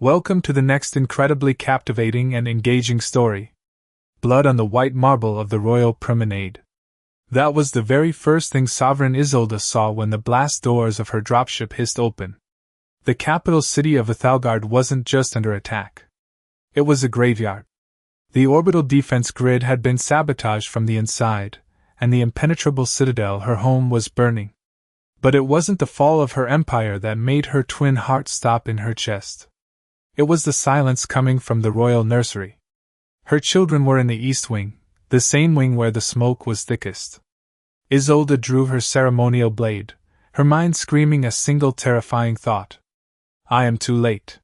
Welcome to the next incredibly captivating and engaging story. Blood on the white marble of the royal promenade. That was the very first thing Sovereign Isolde saw when the blast doors of her dropship hissed open. The capital city of Ethelgard wasn't just under attack. It was a graveyard. The orbital defense grid had been sabotaged from the inside, and the impenetrable citadel, her home, was burning. But it wasn't the fall of her empire that made her twin heart stop in her chest. It was the silence coming from the royal nursery. Her children were in the east wing, the same wing where the smoke was thickest. Isolde drew her ceremonial blade, her mind screaming a single terrifying thought. I am too late.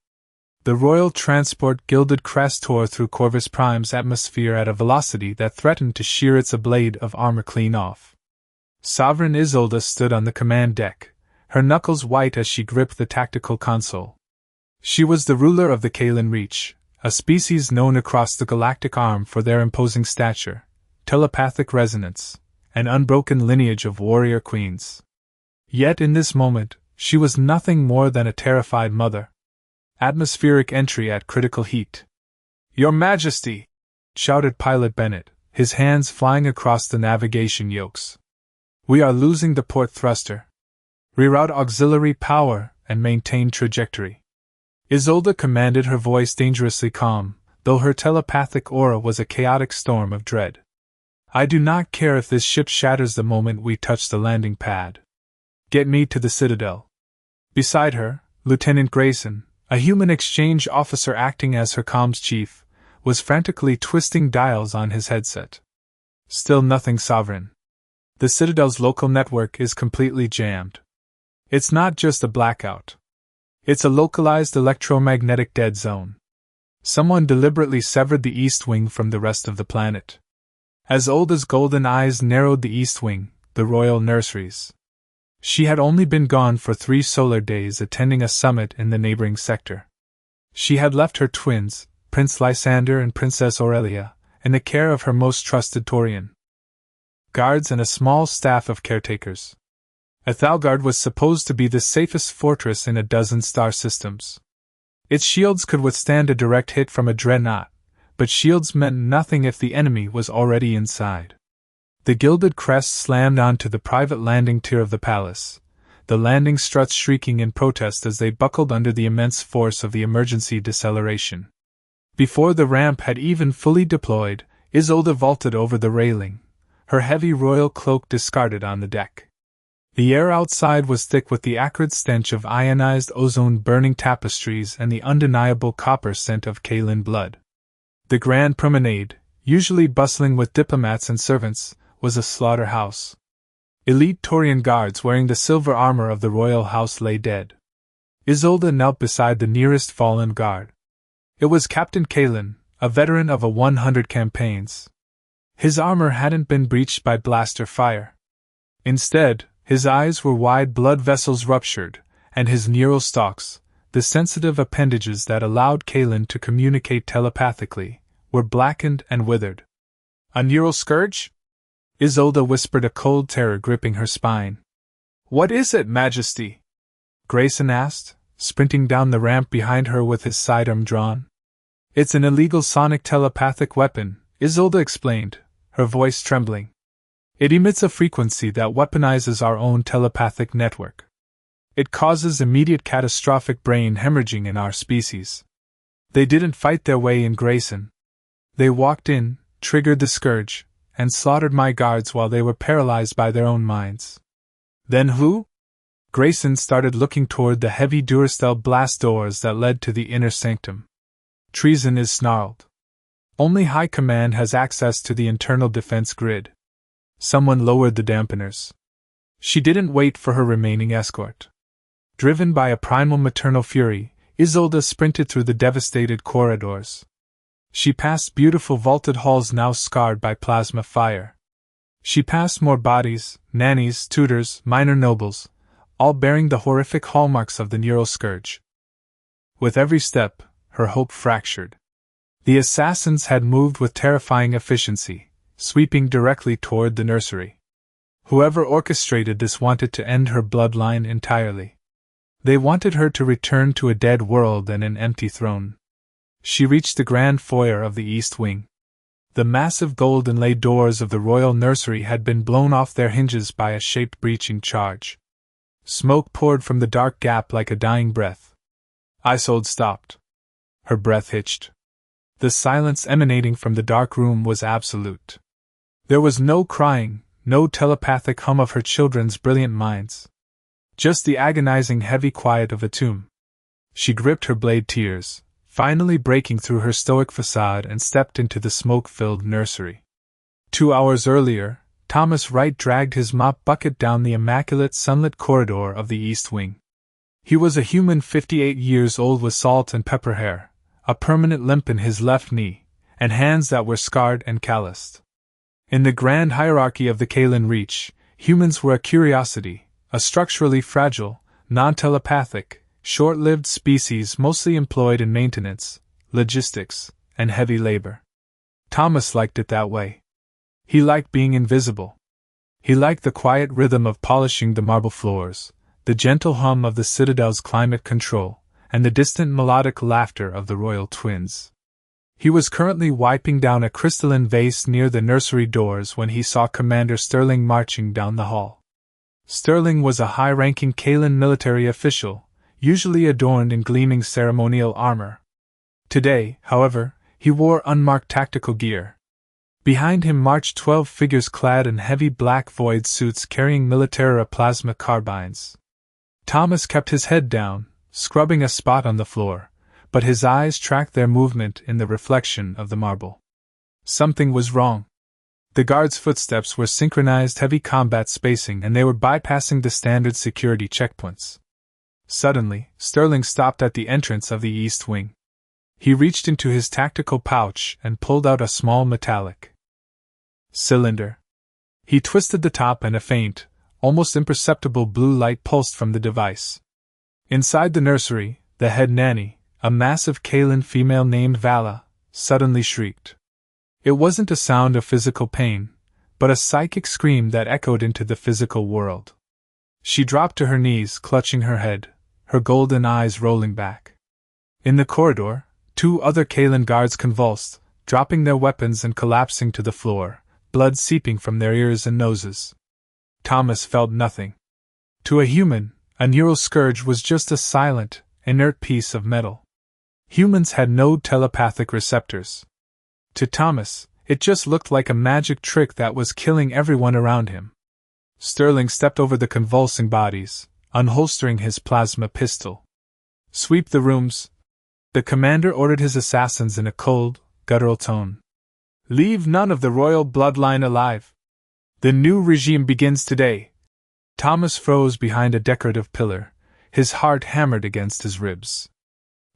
The royal transport gilded crest tore through Corvus Prime's atmosphere at a velocity that threatened to shear its blade of armor clean off. Sovereign Isolde stood on the command deck, her knuckles white as she gripped the tactical console. She was the ruler of the Kalen Reach, a species known across the galactic arm for their imposing stature, telepathic resonance, and unbroken lineage of warrior queens. Yet in this moment, she was nothing more than a terrified mother. Atmospheric entry at critical heat. Your Majesty! Shouted Pilot Bennett, his hands flying across the navigation yokes. We are losing the port thruster. Reroute auxiliary power and maintain trajectory. Isolde commanded, her voice dangerously calm, though her telepathic aura was a chaotic storm of dread. I do not care if this ship shatters the moment we touch the landing pad. Get me to the Citadel. Beside her, Lieutenant Grayson, a human exchange officer acting as her comms chief, was frantically twisting dials on his headset. Still nothing, Sovereign. The Citadel's local network is completely jammed. It's not just a blackout. It's a localized electromagnetic dead zone. Someone deliberately severed the east wing from the rest of the planet. Isolde's golden eyes narrowed. The east wing, the royal nurseries. She had only been gone for 3 solar days attending a summit in the neighboring sector. She had left her twins, Prince Lysander and Princess Aurelia, in the care of her most trusted Taurian guards and a small staff of caretakers. Ethelgard was supposed to be the safest fortress in a dozen star systems. Its shields could withstand a direct hit from a dreadnought, but shields meant nothing if the enemy was already inside. The gilded crest slammed onto the private landing tier of the palace, the landing struts shrieking in protest as they buckled under the immense force of the emergency deceleration. Before the ramp had even fully deployed, Isolde vaulted over the railing, her heavy royal cloak discarded on the deck. The air outside was thick with the acrid stench of ionized ozone, burning tapestries, and the undeniable copper scent of Kalen blood. The Grand Promenade, usually bustling with diplomats and servants, was a slaughterhouse. Elite Taurian guards wearing the silver armor of the royal house lay dead. Isolde knelt beside the nearest fallen guard. It was Captain Kalen, a veteran of 100 campaigns. His armor hadn't been breached by blaster fire. Instead, his eyes were wide blood vessels ruptured, and his neural stalks, the sensitive appendages that allowed Kalen to communicate telepathically, were blackened and withered. A neural scourge? Isolde whispered, a cold terror gripping her spine. What is it, Majesty? Grayson asked, sprinting down the ramp behind her with his sidearm drawn. It's an illegal sonic telepathic weapon, Isolde explained, her voice trembling. It emits a frequency that weaponizes our own telepathic network. It causes immediate catastrophic brain hemorrhaging in our species. They didn't fight their way in, Grayson. They walked in, triggered the scourge, and slaughtered my guards while they were paralyzed by their own minds. Then who? Grayson started looking toward the heavy Duracell blast doors that led to the inner sanctum. Treason, is snarled. Only High Command has access to the internal defense grid. Someone lowered the dampeners. She didn't wait for her remaining escort. Driven by a primal maternal fury, Isolde sprinted through the devastated corridors. She passed beautiful vaulted halls now scarred by plasma fire. She passed more bodies, nannies, tutors, minor nobles, all bearing the horrific hallmarks of the neural scourge. With every step, her hope fractured. The assassins had moved with terrifying efficiency, sweeping directly toward the nursery. Whoever orchestrated this wanted to end her bloodline entirely. They wanted her to return to a dead world and an empty throne. She reached the grand foyer of the East Wing. The massive gold inlaid doors of the royal nursery had been blown off their hinges by a shape-breaching charge. Smoke poured from the dark gap like a dying breath. Isolde stopped. Her breath hitched. The silence emanating from the dark room was absolute. There was no crying, no telepathic hum of her children's brilliant minds. Just the agonizing heavy quiet of a tomb. She gripped her blade tears, finally breaking through her stoic facade, and stepped into the smoke-filled nursery. 2 hours earlier, Thomas Wright dragged his mop bucket down the immaculate sunlit corridor of the East Wing. He was a human 58 years old with salt and pepper hair, a permanent limp in his left knee, and hands that were scarred and calloused. In the grand hierarchy of the Kalen Reach, humans were a curiosity, a structurally fragile, non-telepathic, short-lived species mostly employed in maintenance, logistics, and heavy labor. Thomas liked it that way. He liked being invisible. He liked the quiet rhythm of polishing the marble floors, the gentle hum of the Citadel's climate control, and the distant melodic laughter of the royal twins. He was currently wiping down a crystalline vase near the nursery doors when he saw Commander Sterling marching down the hall. Sterling was a high-ranking Kalen military official, usually adorned in gleaming ceremonial armor. Today, however, he wore unmarked tactical gear. Behind him marched 12 figures clad in heavy black void suits carrying Militara plasma carbines. Thomas kept his head down, scrubbing a spot on the floor, but his eyes tracked their movement in the reflection of the marble. Something was wrong. The guards' footsteps were synchronized heavy combat spacing, and they were bypassing the standard security checkpoints. Suddenly, Sterling stopped at the entrance of the East Wing. He reached into his tactical pouch and pulled out a small metallic cylinder. He twisted the top, and a faint, almost imperceptible blue light pulsed from the device. Inside the nursery, the head nanny, a massive Kalen female named Vala, suddenly shrieked. It wasn't a sound of physical pain, but a psychic scream that echoed into the physical world. She dropped to her knees, clutching her head, her golden eyes rolling back. In the corridor, 2 other Kalen guards convulsed, dropping their weapons and collapsing to the floor, blood seeping from their ears and noses. Thomas felt nothing. To a human, a neural scourge was just a silent, inert piece of metal. Humans had no telepathic receptors. To Thomas, it just looked like a magic trick that was killing everyone around him. Sterling stepped over the convulsing bodies, unholstering his plasma pistol. "Sweep the rooms," the commander ordered his assassins in a cold, guttural tone. "Leave none of the royal bloodline alive. The new regime begins today." Thomas froze behind a decorative pillar, his heart hammered against his ribs.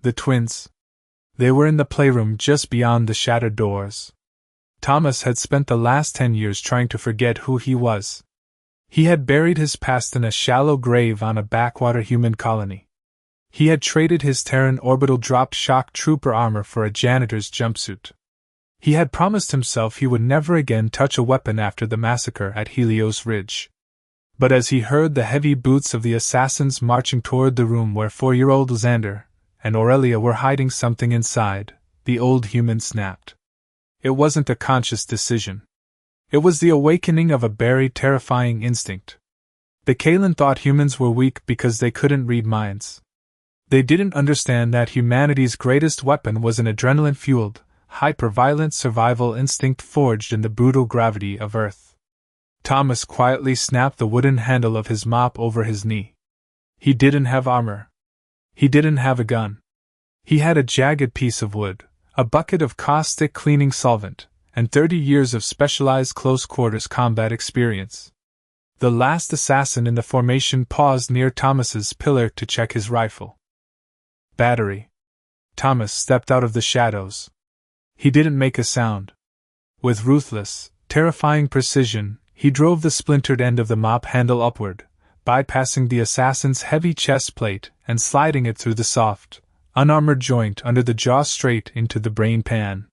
The twins. They were in the playroom just beyond the shattered doors. Thomas had spent the last 10 years trying to forget who he was. He had buried his past in a shallow grave on a backwater human colony. He had traded his Terran orbital dropped shock trooper armor for a janitor's jumpsuit. He had promised himself he would never again touch a weapon after the massacre at Helios Ridge. But as he heard the heavy boots of the assassins marching toward the room where 4-year-old Xander and Aurelia were hiding something inside, the old human snapped. It wasn't a conscious decision. It was the awakening of a buried, terrifying instinct. The Kalen thought humans were weak because they couldn't read minds. They didn't understand that humanity's greatest weapon was an adrenaline-fueled, hyper-violent survival instinct forged in the brutal gravity of Earth. Thomas quietly snapped the wooden handle of his mop over his knee. He didn't have armor. He didn't have a gun. He had a jagged piece of wood, a bucket of caustic cleaning solvent, and 30 years of specialized close-quarters combat experience. The last assassin in the formation paused near Thomas's pillar to check his rifle. Battery. Thomas stepped out of the shadows. He didn't make a sound. With ruthless, terrifying precision, he drove the splintered end of the mop handle upward, bypassing the assassin's heavy chest plate and sliding it through the soft, unarmored joint under the jaw straight into the brain pan.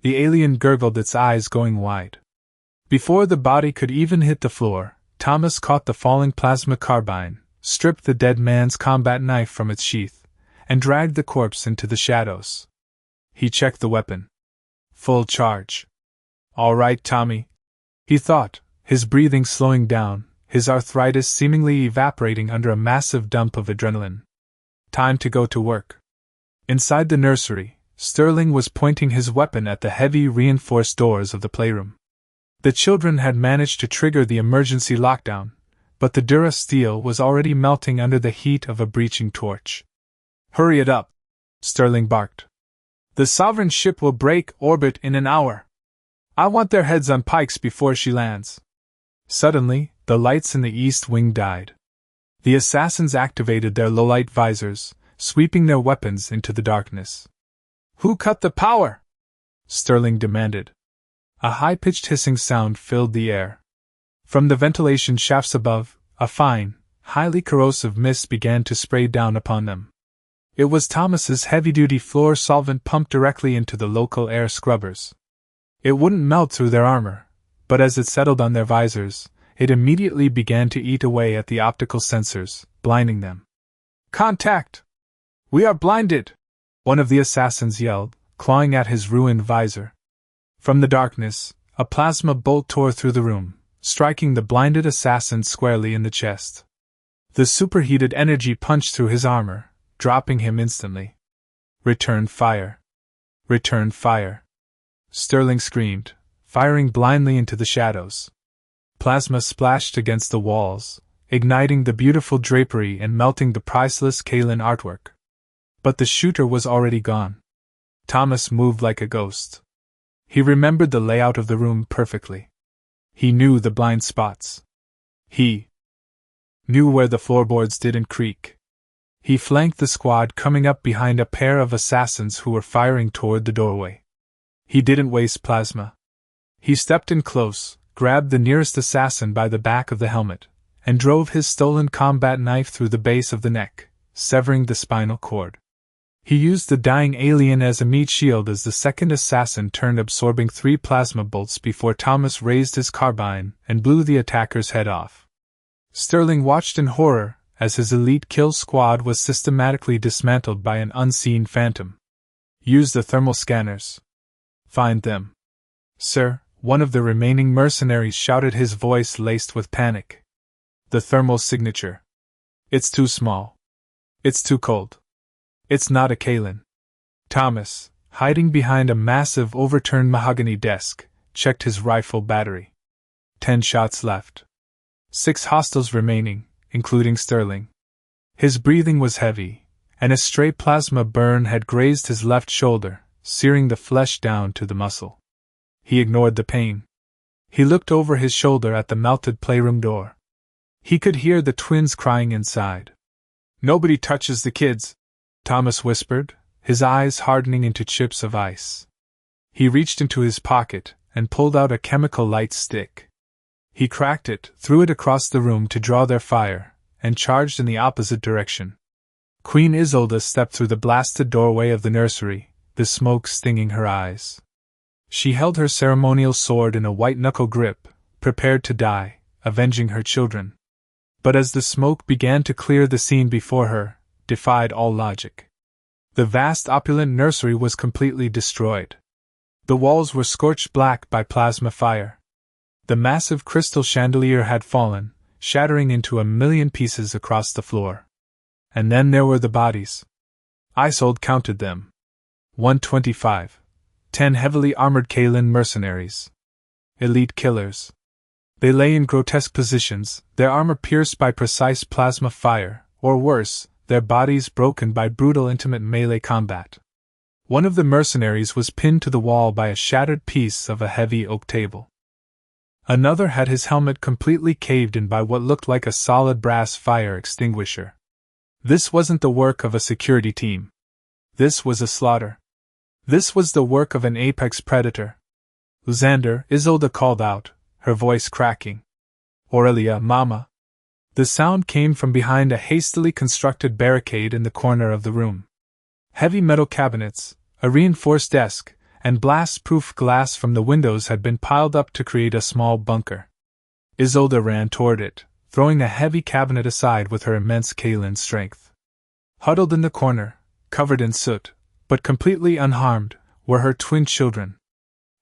The alien gurgled, its eyes going wide. Before the body could even hit the floor, Thomas caught the falling plasma carbine, stripped the dead man's combat knife from its sheath, and dragged the corpse into the shadows. He checked the weapon. Full charge. All right, Tommy, he thought, his breathing slowing down, his arthritis seemingly evaporating under a massive dump of adrenaline. Time to go to work. Inside the nursery, Sterling was pointing his weapon at the heavy reinforced doors of the playroom. The children had managed to trigger the emergency lockdown, but the Dura steel was already melting under the heat of a breaching torch. Hurry it up, Sterling barked. The Sovereign ship will break orbit in an hour. I want their heads on pikes before she lands. Suddenly, the lights in the east wing died. The assassins activated their low-light visors, sweeping their weapons into the darkness. Who cut the power? Sterling demanded. A high-pitched hissing sound filled the air. From the ventilation shafts above, a fine, highly corrosive mist began to spray down upon them. It was Thomas's heavy-duty floor solvent pumped directly into the local air scrubbers. It wouldn't melt through their armor, but as it settled on their visors, it immediately began to eat away at the optical sensors, blinding them. Contact! We are blinded! One of the assassins yelled, clawing at his ruined visor. From the darkness, a plasma bolt tore through the room, striking the blinded assassin squarely in the chest. The superheated energy punched through his armor, dropping him instantly. Return fire! Return fire! Sterling screamed, firing blindly into the shadows. Plasma splashed against the walls, igniting the beautiful drapery and melting the priceless Kalen artwork. But the shooter was already gone. Thomas moved like a ghost. He remembered the layout of the room perfectly. He knew the blind spots. He knew where the floorboards didn't creak. He flanked the squad coming up behind a pair of assassins who were firing toward the doorway. He didn't waste plasma. He stepped in close, grabbed the nearest assassin by the back of the helmet, and drove his stolen combat knife through the base of the neck, severing the spinal cord. He used the dying alien as a meat shield as the second assassin turned, absorbing 3 plasma bolts before Thomas raised his carbine and blew the attacker's head off. Sterling watched in horror as his elite kill squad was systematically dismantled by an unseen phantom. Use the thermal scanners. Find them. Sir, one of the remaining mercenaries shouted, his voice laced with panic. The thermal signature. It's too small. It's too cold. It's not a Kalen. Thomas, hiding behind a massive overturned mahogany desk, checked his rifle battery. 10 shots left. 6 hostiles remaining, including Sterling. His breathing was heavy, and a stray plasma burn had grazed his left shoulder, searing the flesh down to the muscle. He ignored the pain. He looked over his shoulder at the melted playroom door. He could hear the twins crying inside. Nobody touches the kids, Thomas whispered, his eyes hardening into chips of ice. He reached into his pocket and pulled out a chemical light stick. He cracked it, threw it across the room to draw their fire, and charged in the opposite direction. Queen Isolde stepped through the blasted doorway of the nursery, the smoke stinging her eyes. She held her ceremonial sword in a white-knuckle grip, prepared to die, avenging her children. But as the smoke began to clear, the scene before her defied all logic. The vast opulent nursery was completely destroyed. The walls were scorched black by plasma fire. The massive crystal chandelier had fallen, shattering into a million pieces across the floor. And then there were the bodies. Isolde counted them. 125. 10 heavily armored Kalen mercenaries. Elite killers. They lay in grotesque positions, their armor pierced by precise plasma fire, or worse, their bodies broken by brutal intimate melee combat. One of the mercenaries was pinned to the wall by a shattered piece of a heavy oak table. Another had his helmet completely caved in by what looked like a solid brass fire extinguisher. This wasn't the work of a security team. This was a slaughter. This was the work of an apex predator. Xander, Isolde called out, her voice cracking. Aurelia, Mama. The sound came from behind a hastily constructed barricade in the corner of the room. Heavy metal cabinets, a reinforced desk, and blast-proof glass from the windows had been piled up to create a small bunker. Isolde ran toward it, throwing a heavy cabinet aside with her immense Kaelin strength. Huddled in the corner, covered in soot, but completely unharmed, were her twin children.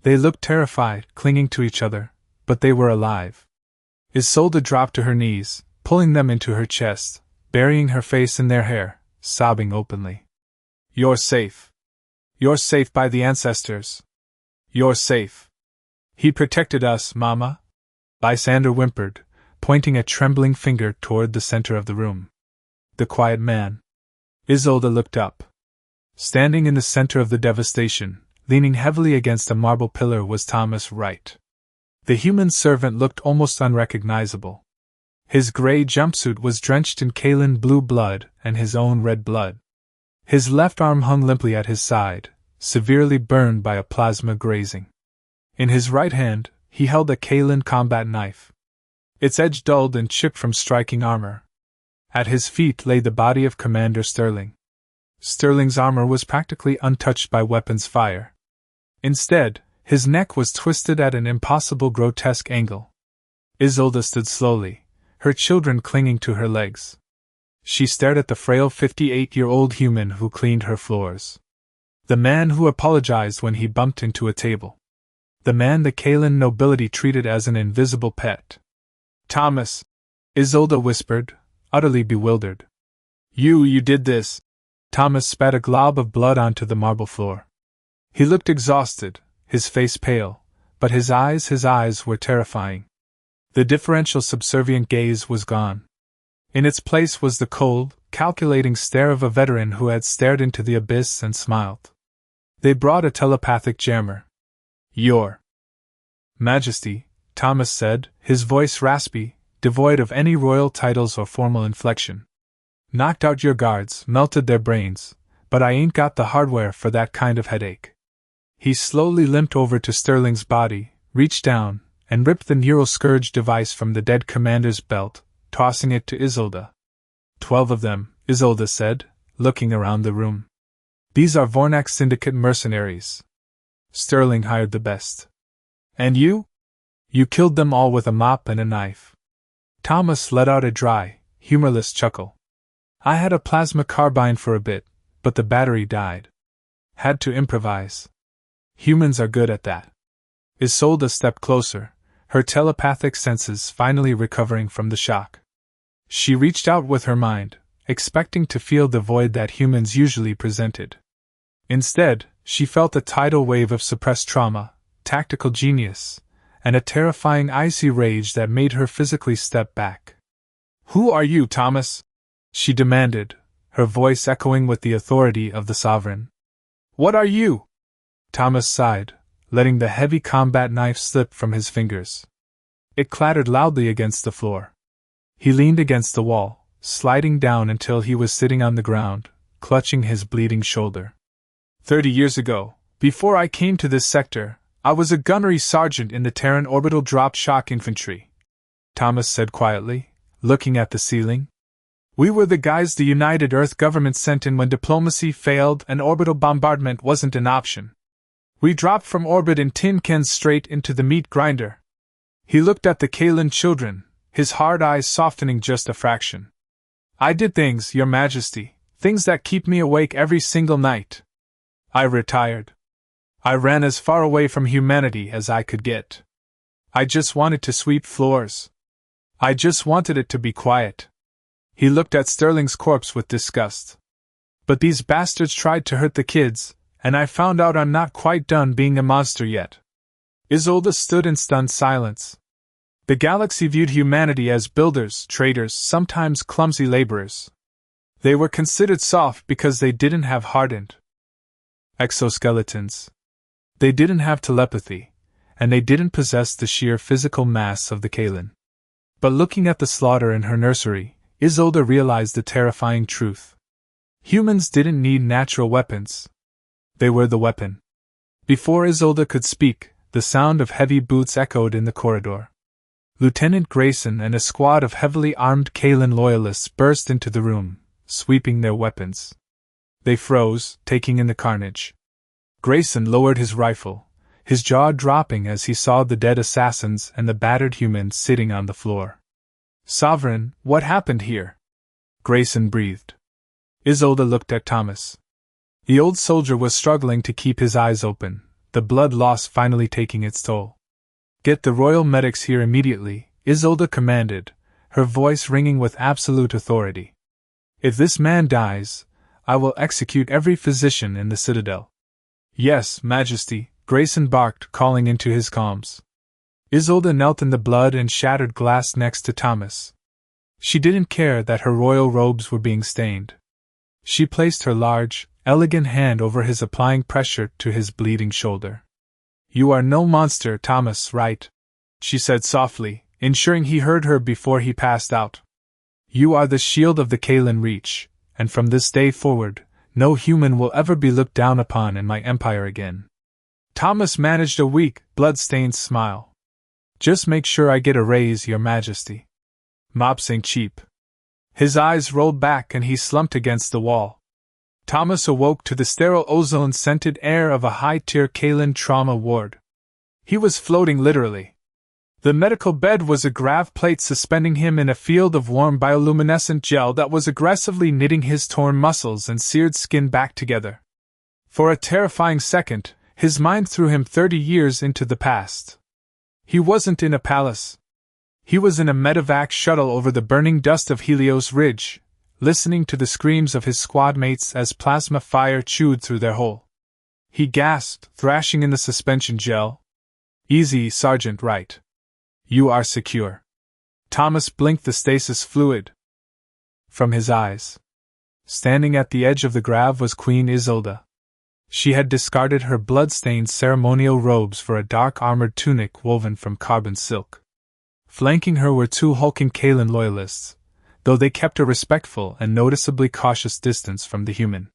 They looked terrified, clinging to each other, but they were alive. Isolde dropped to her knees, pulling them into her chest, burying her face in their hair, sobbing openly. "You're safe. You're safe by the ancestors. You're safe. He protected us, Mama," Lysander whimpered, pointing a trembling finger toward the center of the room. The quiet man. Isolde looked up. Standing in the center of the devastation, leaning heavily against a marble pillar, was Thomas Wright. The human servant looked almost unrecognizable. His gray jumpsuit was drenched in Kaelin blue blood and his own red blood. His left arm hung limply at his side, severely burned by a plasma grazing. In his right hand, he held a Kaelin combat knife, its edge dulled and chipped from striking armor. At his feet lay the body of Commander Sterling. Sterling's armor was practically untouched by weapons fire. Instead, his neck was twisted at an impossible grotesque angle. Isolde stood slowly, her children clinging to her legs. She stared at the frail 58-year-old human who cleaned her floors. The man who apologized when he bumped into a table. The man the Kaelin nobility treated as an invisible pet. "Thomas," Isolde whispered, utterly bewildered. You did this." Thomas spat a glob of blood onto the marble floor. He looked exhausted, his face pale, but his eyes were terrifying. The differential subservient gaze was gone. In its place was the cold, calculating stare of a veteran who had stared into the abyss and smiled. They brought a telepathic jammer. "Your Majesty," Thomas said, his voice raspy, devoid of any royal titles or formal inflection. "Knocked out your guards, melted their brains, but I ain't got the hardware for that kind of headache." He slowly limped over to Sterling's body, reached down, and ripped the neuroscourge device from the dead commander's belt, tossing it to Isolde. 12 of them, Isolde said, looking around the room. "These are Vornak Syndicate mercenaries. Sterling hired the best. And you? You killed them all with a mop and a knife." Thomas let out a dry, humorless chuckle. "I had a plasma carbine for a bit, but the battery died. Had to improvise. Humans are good at that." Isolde stepped closer, her telepathic senses finally recovering from the shock. She reached out with her mind, expecting to feel the void that humans usually presented. Instead, she felt a tidal wave of suppressed trauma, tactical genius, and a terrifying icy rage that made her physically step back. "Who are you, Thomas?" she demanded, her voice echoing with the authority of the sovereign. "What are you?" Thomas sighed, letting the heavy combat knife slip from his fingers. It clattered loudly against the floor. He leaned against the wall, sliding down until he was sitting on the ground, clutching his bleeding shoulder. 30 years ago, before I came to this sector, I was a gunnery sergeant in the Terran Orbital Drop Shock Infantry," Thomas said quietly, looking at the ceiling. "We were the guys the United Earth government sent in when diplomacy failed and orbital bombardment wasn't an option. We dropped from orbit in tin cans straight into the meat grinder." He looked at the Kaelin children, his hard eyes softening just a fraction. "I did things, Your Majesty, things that keep me awake every single night. I retired. I ran as far away from humanity as I could get. I just wanted to sweep floors. I just wanted it to be quiet." He looked at Sterling's corpse with disgust. "But these bastards tried to hurt the kids, and I found out I'm not quite done being a monster yet." Isolde stood in stunned silence. The galaxy viewed humanity as builders, traders, sometimes clumsy laborers. They were considered soft because they didn't have hardened exoskeletons. They didn't have telepathy, and they didn't possess the sheer physical mass of the Kaelin. But looking at the slaughter in her nursery, Isolde realized the terrifying truth. Humans didn't need natural weapons. They were the weapon. Before Isolde could speak, the sound of heavy boots echoed in the corridor. Lieutenant Grayson and a squad of heavily armed Kaelin loyalists burst into the room, sweeping their weapons. They froze, taking in the carnage. Grayson lowered his rifle, his jaw dropping as he saw the dead assassins and the battered humans sitting on the floor. Sovereign, what happened here? Grayson breathed. Isolde looked at Thomas. The old soldier was struggling to keep his eyes open, the blood loss finally taking its toll. Get the royal medics here immediately, Isolde commanded, her voice ringing with absolute authority. If this man dies, I will execute every physician in the citadel. Yes, Majesty, Grayson barked, calling into his calms. Isolde knelt in the blood and shattered glass next to Thomas. She didn't care that her royal robes were being stained. She placed her large, elegant hand over his, applying pressure to his bleeding shoulder. You are no monster, Thomas, right? She said softly, ensuring he heard her before he passed out. You are the shield of the Kalen Reach, and from this day forward, no human will ever be looked down upon in my empire again. Thomas managed a weak, blood-stained smile. Just make sure I get a raise, Your Majesty. Mops ain't cheap. His eyes rolled back and he slumped against the wall. Thomas awoke to the sterile ozone-scented air of a high-tier Kalen trauma ward. He was floating literally. The medical bed was a grav plate suspending him in a field of warm bioluminescent gel that was aggressively knitting his torn muscles and seared skin back together. For a terrifying second, his mind threw him 30 years into the past. He wasn't in a palace. He was in a medevac shuttle over the burning dust of Helios Ridge, listening to the screams of his squad mates as plasma fire chewed through their hull. He gasped, thrashing in the suspension gel. Easy, Sergeant Wright. You are secure. Thomas blinked the stasis fluid from his eyes. Standing at the edge of the grav was Queen Isolde. She had discarded her blood-stained ceremonial robes for a dark armored tunic woven from carbon silk. Flanking her were two hulking Kalen loyalists, though they kept a respectful and noticeably cautious distance from the human.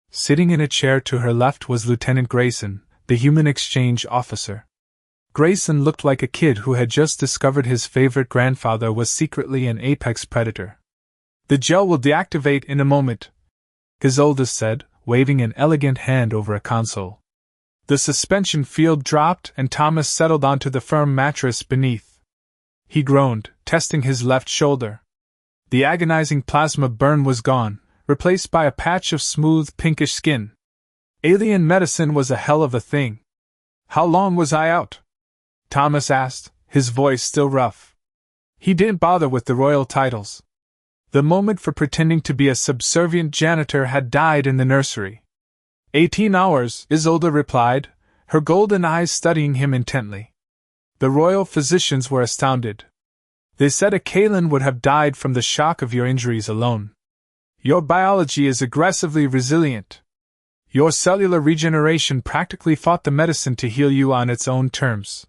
Sitting in a chair to her left was Lieutenant Grayson, the human exchange officer. Grayson looked like a kid who had just discovered his favorite grandfather was secretly an apex predator. The gel will deactivate in a moment, Isolde said, waving an elegant hand over a console. The suspension field dropped and Thomas settled onto the firm mattress beneath. He groaned, testing his left shoulder. The agonizing plasma burn was gone, replaced by a patch of smooth pinkish skin. Alien medicine was a hell of a thing. How long was I out? Thomas asked, his voice still rough. He didn't bother with the royal titles. The moment for pretending to be a subservient janitor had died in the nursery. 18 hours, Isolde replied, her golden eyes studying him intently. The royal physicians were astounded. They said a Kalen would have died from the shock of your injuries alone. Your biology is aggressively resilient. Your cellular regeneration practically fought the medicine to heal you on its own terms.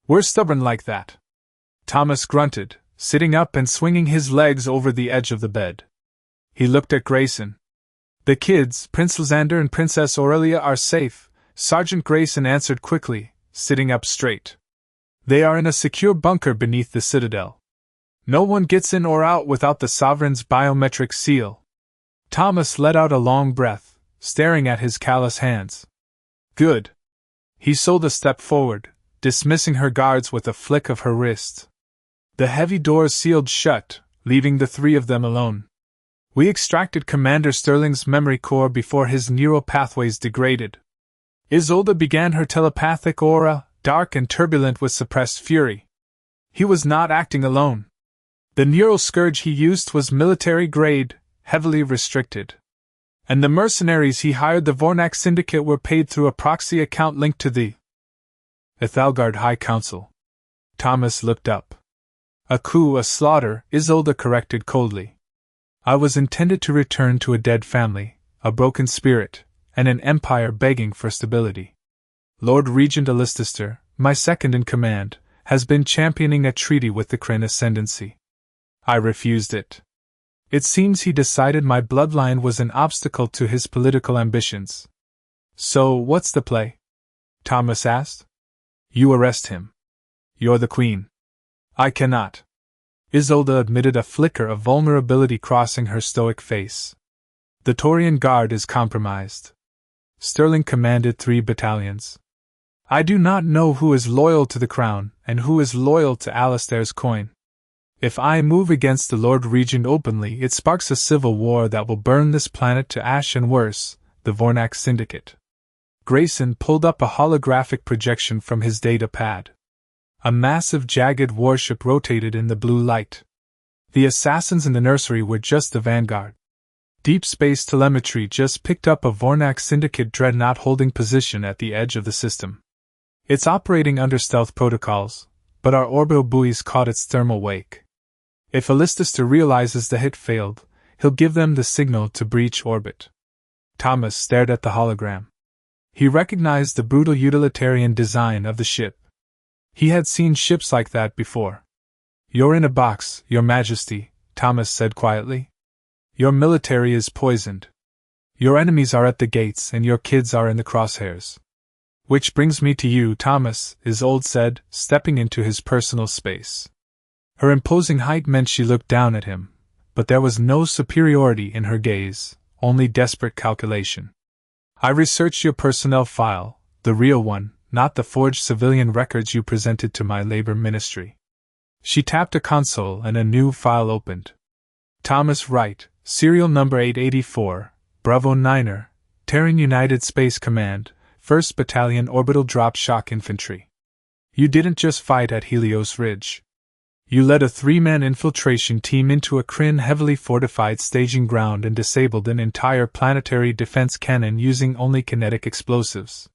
We're stubborn like that. Thomas grunted, sitting up and swinging his legs over the edge of the bed. He looked at Grayson. The kids, Prince Lysander and Princess Aurelia, are safe, Sergeant Grayson answered quickly, sitting up straight. They are in a secure bunker beneath the citadel. No one gets in or out without the Sovereign's biometric seal. Thomas let out a long breath, staring at his callous hands. Good. He sold a step forward, dismissing her guards with a flick of her wrist. The heavy doors sealed shut, leaving the three of them alone. We extracted Commander Sterling's memory core before his neural pathways degraded. Isolde began her telepathic aura, dark and turbulent with suppressed fury. He was not acting alone. The neural scourge he used was military-grade, heavily restricted. And the mercenaries he hired, the Vornak Syndicate, were paid through a proxy account linked to the Ethelgard High Council. Thomas looked up. A coup, a slaughter, Isolde corrected coldly. I was intended to return to a dead family, a broken spirit, and an empire begging for stability. Lord Regent Alistaster, my second in command, has been championing a treaty with the Kryn Ascendancy. I refused it. It seems he decided my bloodline was an obstacle to his political ambitions. So, what's the play? Thomas asked. You arrest him. You're the queen. I cannot. Isolde admitted, a flicker of vulnerability crossing her stoic face. The Taurian Guard is compromised. Sterling commanded 3 battalions. I do not know who is loyal to the crown and who is loyal to Alistair's coin. If I move against the Lord Regent openly, it sparks a civil war that will burn this planet to ash and worse, the Vornak Syndicate. Grayson pulled up a holographic projection from his data pad. A massive jagged warship rotated in the blue light. The assassins in the nursery were just the vanguard. Deep space telemetry just picked up a Vornak Syndicate dreadnought holding position at the edge of the system. It's operating under stealth protocols, but our orbital buoys caught its thermal wake. If Allister realizes the hit failed, he'll give them the signal to breach orbit. Thomas stared at the hologram. He recognized the brutal utilitarian design of the ship. He had seen ships like that before. "You're in a box, Your Majesty," Thomas said quietly. "Your military is poisoned. Your enemies are at the gates and your kids are in the crosshairs." "Which brings me to you, Thomas," Isolde said, stepping into his personal space. Her imposing height meant she looked down at him, but there was no superiority in her gaze, only desperate calculation. "I researched your personnel file, the real one, not the forged civilian records you presented to my labor ministry." She tapped a console and a new file opened. "Thomas Wright, serial number 884, Bravo Niner, Terran United Space Command, 1st Battalion Orbital Drop Shock Infantry. You didn't just fight at Helios Ridge. You led a 3-man infiltration team into a Kryn heavily fortified staging ground and disabled an entire planetary defense cannon using only kinetic explosives.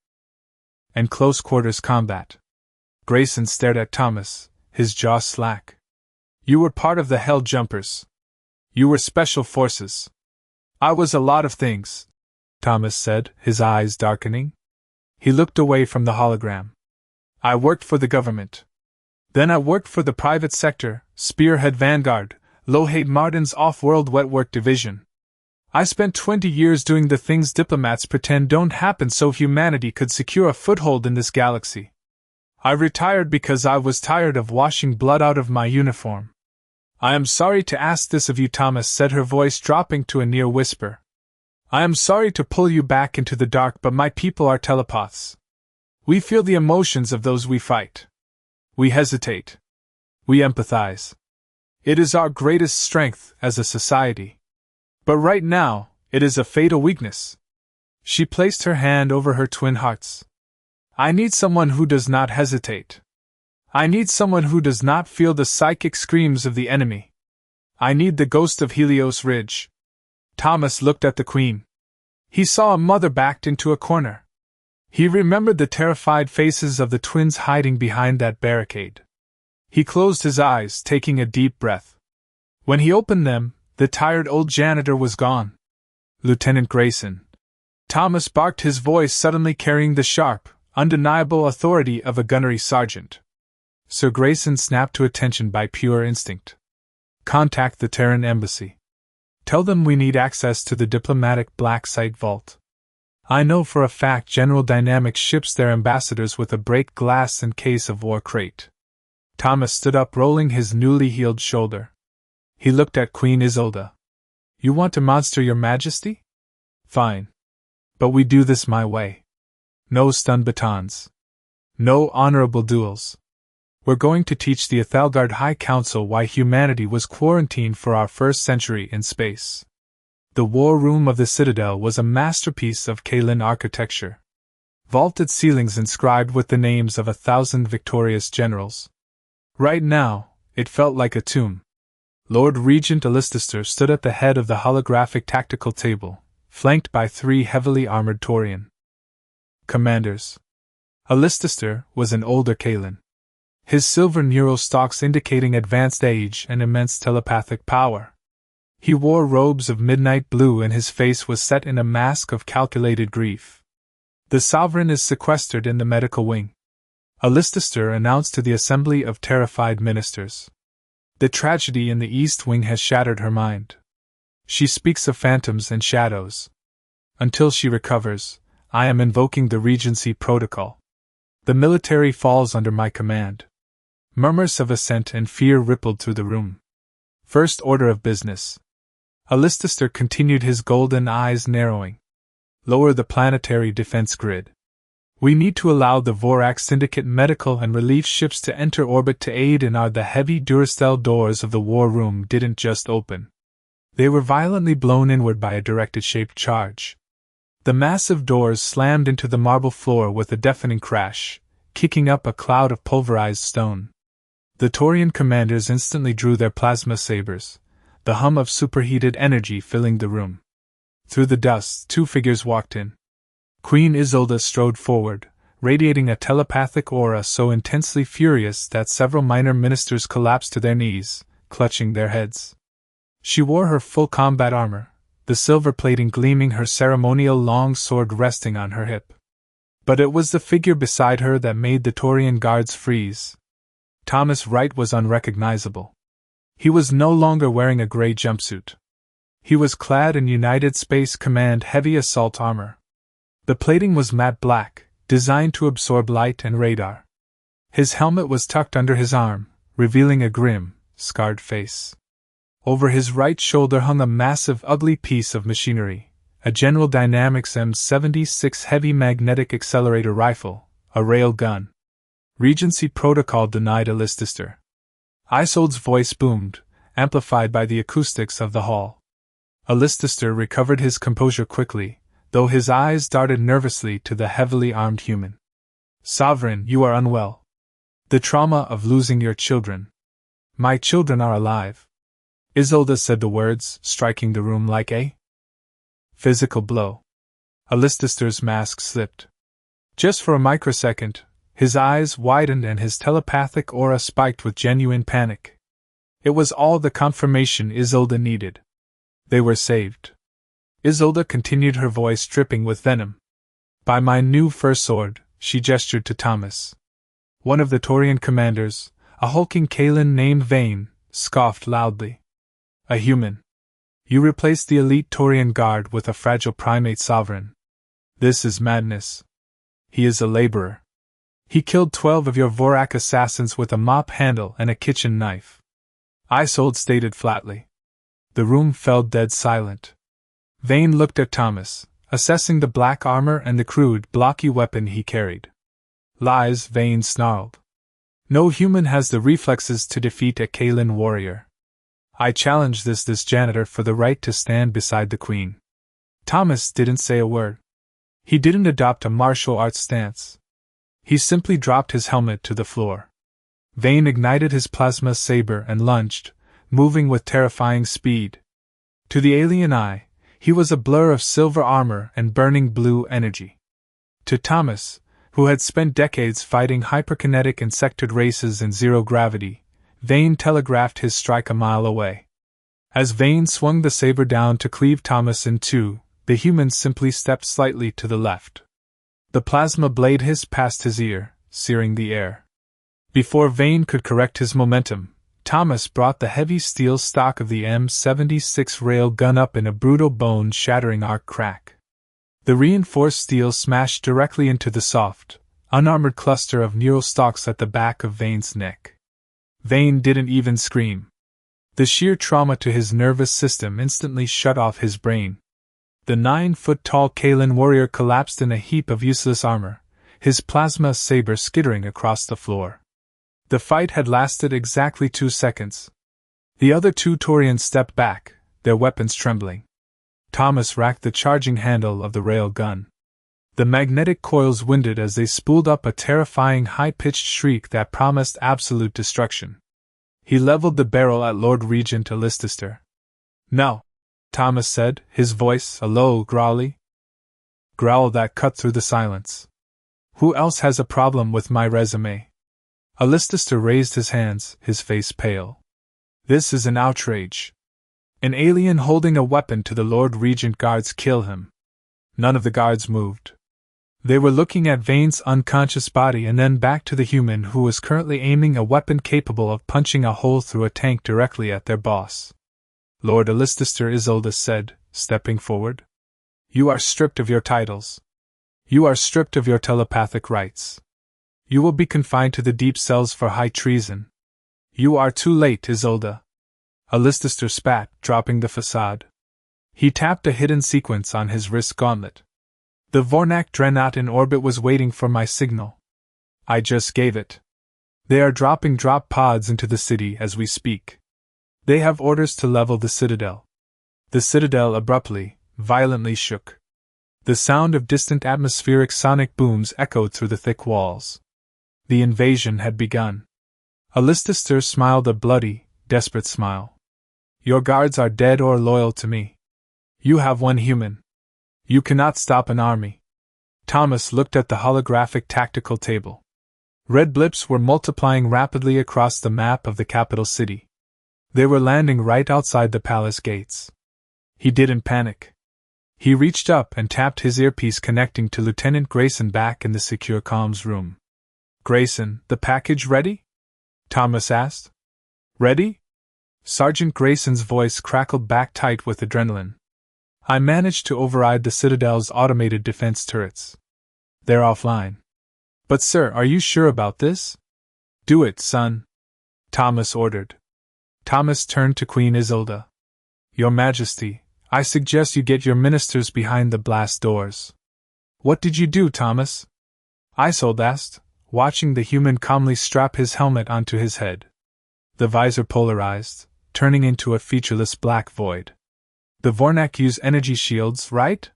And close-quarters combat." Grayson stared at Thomas, his jaw slack. "You were part of the Hell Jumpers. You were special forces." "I was a lot of things," Thomas said, his eyes darkening. He looked away from the hologram. "I worked for the government. Then I worked for the private sector, Spearhead Vanguard, Lohate Martin's off-world wetwork division. I spent 20 years doing the things diplomats pretend don't happen so humanity could secure a foothold in this galaxy. I retired because I was tired of washing blood out of my uniform." "I am sorry to ask this of you," Thomas said, her voice dropping to a near whisper. "I am sorry to pull you back into the dark, but my people are telepaths. We feel the emotions of those we fight. We hesitate. We empathize. It is our greatest strength as a society. But right now, it is a fatal weakness." She placed her hand over her twin hearts. "I need someone who does not hesitate. I need someone who does not feel the psychic screams of the enemy. I need the ghost of Helios Ridge." Thomas looked at the Queen. He saw a mother backed into a corner. He remembered the terrified faces of the twins hiding behind that barricade. He closed his eyes, taking a deep breath. When he opened them, the tired old janitor was gone. "Lieutenant Grayson." Thomas barked, his voice suddenly carrying the sharp, undeniable authority of a gunnery sergeant. Sir Grayson snapped to attention by pure instinct. "Contact the Terran Embassy. Tell them we need access to the diplomatic black site vault. I know for a fact General Dynamics ships their ambassadors with a break glass and case of war crate." Thomas stood up, rolling his newly healed shoulder. He looked at Queen Isolde. "You want a monster, Your Majesty? Fine. But we do this my way. No stun batons. No honorable duels. We're going to teach the Ethelgard High Council why humanity was quarantined for our first century in space." The war room of the Citadel was a masterpiece of Kaelin architecture. Vaulted ceilings inscribed with the names of 1,000 victorious generals. Right now, it felt like a tomb. Lord Regent Allister stood at the head of the holographic tactical table, flanked by 3 heavily armored Taurian commanders. Allister was an older Kaelin, his silver neural stalks indicating advanced age and immense telepathic power. He wore robes of midnight blue and his face was set in a mask of calculated grief. "The Sovereign is sequestered in the medical wing," Allister announced to the assembly of terrified ministers. "The tragedy in the East Wing has shattered her mind. She speaks of phantoms and shadows. Until she recovers, I am invoking the Regency Protocol. The military falls under my command." Murmurs of assent and fear rippled through the room. "First order of business," Allister continued, his golden eyes narrowing. "Lower the planetary defense grid. We need to allow the Vorak Syndicate medical and relief ships to enter orbit to aid in our. The heavy Duracell doors of the war room didn't just open. They were violently blown inward by a directed shaped charge. The massive doors slammed into the marble floor with a deafening crash, kicking up a cloud of pulverized stone. The Taurian commanders instantly drew their plasma sabers, the hum of superheated energy filling the room. Through the dust, two figures walked in. Queen Isolde strode forward, radiating a telepathic aura so intensely furious that several minor ministers collapsed to their knees, clutching their heads. She wore her full combat armor, the silver plating gleaming, her ceremonial long sword resting on her hip. But it was the figure beside her that made the Taurian guards freeze. Thomas Wright was unrecognizable. He was no longer wearing a gray jumpsuit. He was clad in United Space Command heavy assault armor. The plating was matte black, designed to absorb light and radar. His helmet was tucked under his arm, revealing a grim, scarred face. Over his right shoulder hung a massive, ugly piece of machinery, a General Dynamics M76 heavy magnetic accelerator rifle, a rail gun. Regency protocol denied Alistaster. Isolde's voice boomed, amplified by the acoustics of the hall. Alistaster recovered his composure quickly, though his eyes darted nervously to the heavily armed human. Sovereign, you are unwell. The trauma of losing your children. My children are alive. Isolde said the words, striking the room like a physical blow. Alistaster's mask slipped. Just for a microsecond, his eyes widened and his telepathic aura spiked with genuine panic. It was all the confirmation Isolde needed. They were saved. Isolde continued, her voice dripping with venom. By my new fur sword, she gestured to Thomas. One of the Taurian commanders, a hulking Kaelin named Vane, scoffed loudly. A human. You replaced the elite Taurian guard with a fragile primate sovereign. This is madness. He is a laborer. He killed 12 of your Vorak assassins with a mop handle and a kitchen knife. Isolde stated flatly. The room fell dead silent. Vane looked at Thomas, assessing the black armor and the crude, blocky weapon he carried. Lies, Vane snarled. No human has the reflexes to defeat a Kaelin warrior. I challenge this janitor for the right to stand beside the queen. Thomas didn't say a word. He didn't adopt a martial arts stance. He simply dropped his helmet to the floor. Vane ignited his plasma saber and lunged, moving with terrifying speed. To the alien eye, he was a blur of silver armor and burning blue energy. To Thomas, who had spent decades fighting hyperkinetic insectoid races in zero gravity, Vane telegraphed his strike a mile away. As Vane swung the saber down to cleave Thomas in two, the human simply stepped slightly to the left. The plasma blade hissed past his ear, searing the air. Before Vane could correct his momentum, Thomas brought the heavy steel stock of the M76 rail gun up in a brutal bone-shattering arc crack. The reinforced steel smashed directly into the soft, unarmored cluster of neural stalks at the back of Vane's neck. Vane didn't even scream. The sheer trauma to his nervous system instantly shut off his brain. The 9-foot-tall Kaelin warrior collapsed in a heap of useless armor, his plasma saber skittering across the floor. The fight had lasted exactly 2 seconds. The other two Taurians stepped back, their weapons trembling. Thomas racked the charging handle of the rail gun. The magnetic coils winded as they spooled up a terrifying high-pitched shriek that promised absolute destruction. He leveled the barrel at Lord Regent Alistaster. No, Thomas said, his voice a low, growly growl that cut through the silence. Who else has a problem with my resume? Alistaster raised his hands, his face pale. This is an outrage. An alien holding a weapon to the Lord Regent guards kill him. None of the guards moved. They were looking at Vane's unconscious body and then back to the human who was currently aiming a weapon capable of punching a hole through a tank directly at their boss. Lord Alistaster, Isolde said, stepping forward. You are stripped of your titles. You are stripped of your telepathic rights. You will be confined to the deep cells for high treason. You are too late, Isolde. Alistaster spat, dropping the facade. He tapped a hidden sequence on his wrist gauntlet. The Vornak dreadnought in orbit was waiting for my signal. I just gave it. They are dropping drop pods into the city as we speak. They have orders to level the citadel. The citadel abruptly, violently shook. The sound of distant atmospheric sonic booms echoed through the thick walls. The invasion had begun. Alistair smiled a bloody, desperate smile. Your guards are dead or loyal to me. You have one human. You cannot stop an army. Thomas looked at the holographic tactical table. Red blips were multiplying rapidly across the map of the capital city. They were landing right outside the palace gates. He didn't panic. He reached up and tapped his earpiece connecting to Lieutenant Grayson back in the secure comms room. Grayson, the package ready? Thomas asked. Ready? Sergeant Grayson's voice crackled back tight with adrenaline. I managed to override the Citadel's automated defense turrets. They're offline. But sir, are you sure about this? Do it, son. Thomas ordered. Thomas turned to Queen Isolde. Your Majesty, I suggest you get your ministers behind the blast doors. What did you do, Thomas? Isolde asked, watching the human calmly strap his helmet onto his head. The visor polarized, turning into a featureless black void. The Vornak use energy shields, right?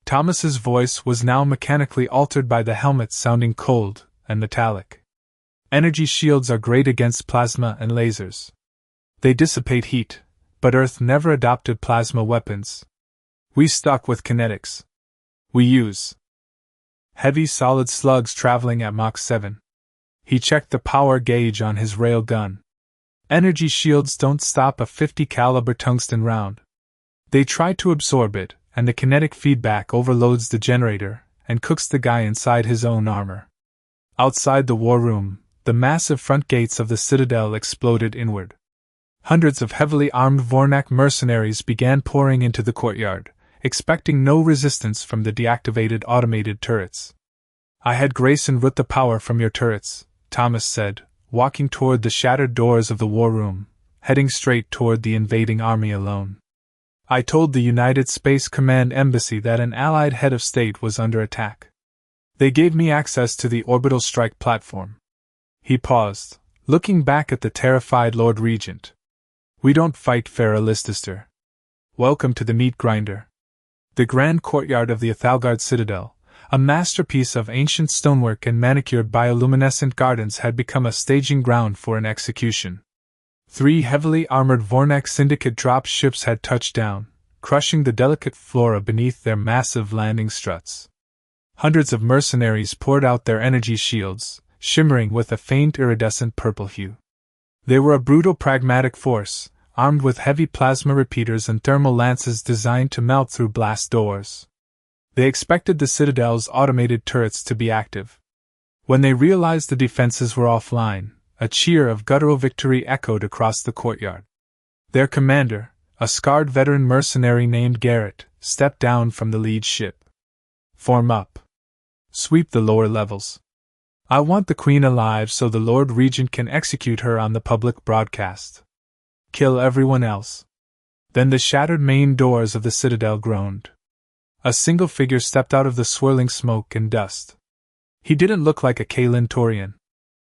Thomas's voice was now mechanically altered by the helmet sounding cold and metallic. Energy shields are great against plasma and lasers. They dissipate heat, but Earth never adopted plasma weapons. We stuck with kinetics. We use heavy solid slugs traveling at Mach 7. He checked the power gauge on his rail gun. Energy shields don't stop a 50 caliber tungsten round. They try to absorb it, and the kinetic feedback overloads the generator and cooks the guy inside his own armor. Outside the war room, the massive front gates of the citadel exploded inward. Hundreds of heavily armed Vornak mercenaries began pouring into the courtyard, expecting no resistance from the deactivated automated turrets. I had Grayson root the power from your turrets, Thomas said, walking toward the shattered doors of the war room, heading straight toward the invading army alone. I told the United Space Command Embassy that an Allied head of state was under attack. They gave me access to the orbital strike platform. He paused, looking back at the terrified Lord Regent. We don't fight fair, Alistair. Welcome to the meat grinder. The grand courtyard of the Athalgard Citadel, a masterpiece of ancient stonework and manicured bioluminescent gardens, had become a staging ground for an execution. 3 heavily armored Vornak Syndicate drop ships had touched down, crushing the delicate flora beneath their massive landing struts. Hundreds of mercenaries poured out their energy shields, shimmering with a faint iridescent purple hue. They were a brutal pragmatic force, armed with heavy plasma repeaters and thermal lances designed to melt through blast doors. They expected the Citadel's automated turrets to be active. When they realized the defenses were offline, a cheer of guttural victory echoed across the courtyard. Their commander, a scarred veteran mercenary named Garrett, stepped down from the lead ship. Form up. Sweep the lower levels. I want the Queen alive so the Lord Regent can execute her on the public broadcast. Kill everyone else. Then the shattered main doors of the citadel groaned. A single figure stepped out of the swirling smoke and dust. He didn't look like a Kalen Torian.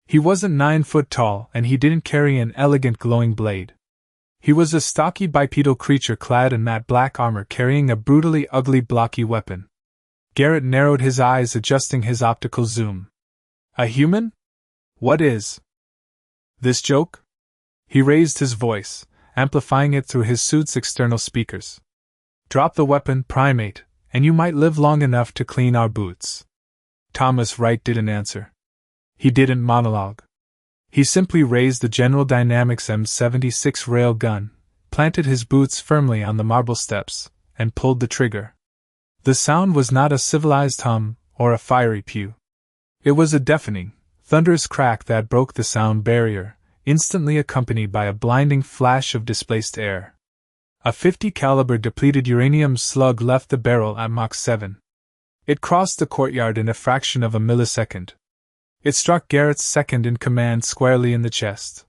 He wasn't 9 foot tall, and he didn't carry an elegant glowing blade. He was a stocky bipedal creature clad in matte black armor carrying a brutally ugly blocky weapon. Garrett narrowed his eyes, adjusting his optical zoom. A human? What is this joke? He raised his voice, amplifying it through his suit's external speakers. Drop the weapon, primate, and you might live long enough to clean our boots. Thomas Wright didn't answer. He didn't monologue. He simply raised the General Dynamics M76 rail gun, planted his boots firmly on the marble steps, and pulled the trigger. The sound was not a civilized hum or a fiery pew. It was a deafening, thunderous crack that broke the sound barrier, instantly accompanied by a blinding flash of displaced air. A 50 caliber depleted uranium slug left the barrel at Mach 7. It crossed the courtyard in a fraction of a millisecond. It struck Garrett's second-in-command squarely in the chest.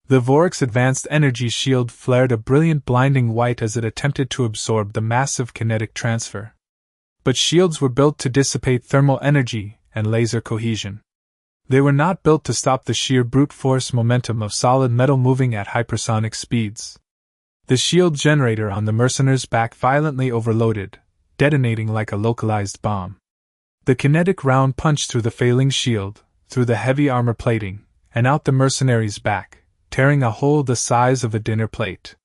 The Vorik's advanced energy shield flared a brilliant blinding white as it attempted to absorb the massive kinetic transfer. But shields were built to dissipate thermal energy and laser cohesion. They were not built to stop the sheer brute force momentum of solid metal moving at hypersonic speeds. The shield generator on the mercenar's back violently overloaded, detonating like a localized bomb. The kinetic round punched through the failing shield, through the heavy armor plating, and out the mercenary's back, tearing a hole the size of a dinner plate.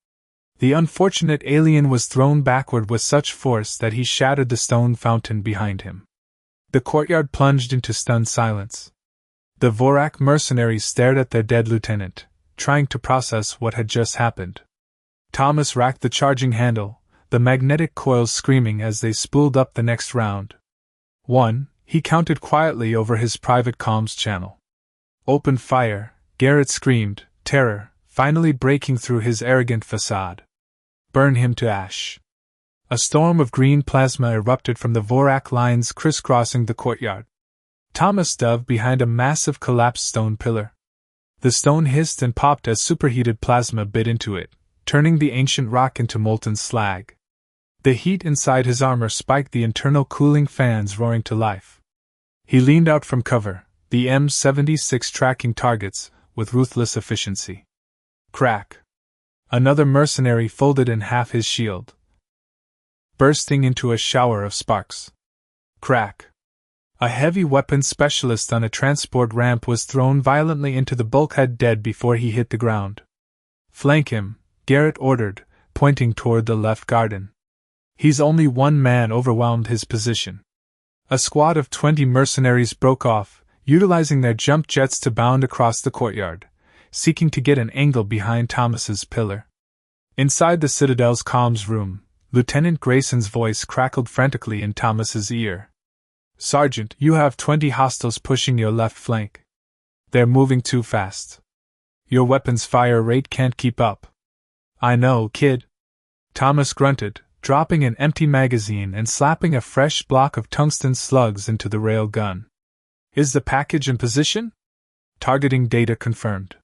The unfortunate alien was thrown backward with such force that he shattered the stone fountain behind him. The courtyard plunged into stunned silence. The Vorak mercenaries stared at their dead lieutenant, trying to process what had just happened. Thomas racked the charging handle, the magnetic coils screaming as they spooled up the next round. 1, he counted quietly over his private comms channel. Open fire, Garrett screamed, terror, finally breaking through his arrogant facade. Burn him to ash. A storm of green plasma erupted from the Vorak lines crisscrossing the courtyard. Thomas dove behind a massive collapsed stone pillar. The stone hissed and popped as superheated plasma bit into it, turning the ancient rock into molten slag. The heat inside his armor spiked the internal cooling fans roaring to life. He leaned out from cover, the M76 tracking targets with ruthless efficiency. Crack! Another mercenary folded in half his shield, bursting into a shower of sparks. Crack! A heavy weapons specialist on a transport ramp was thrown violently into the bulkhead dead before he hit the ground. Flank him, Garrett ordered, pointing toward the left garden. He's only one man overwhelmed his position. A squad of 20 mercenaries broke off, utilizing their jump jets to bound across the courtyard, seeking to get an angle behind Thomas's pillar. Inside the Citadel's comms room, Lieutenant Grayson's voice crackled frantically in Thomas's ear. Sergeant, you have 20 hostiles pushing your left flank. They're moving too fast. Your weapon's fire rate can't keep up. I know, kid. Thomas grunted, dropping an empty magazine and slapping a fresh block of tungsten slugs into the rail gun. Is the package in position? Targeting data confirmed.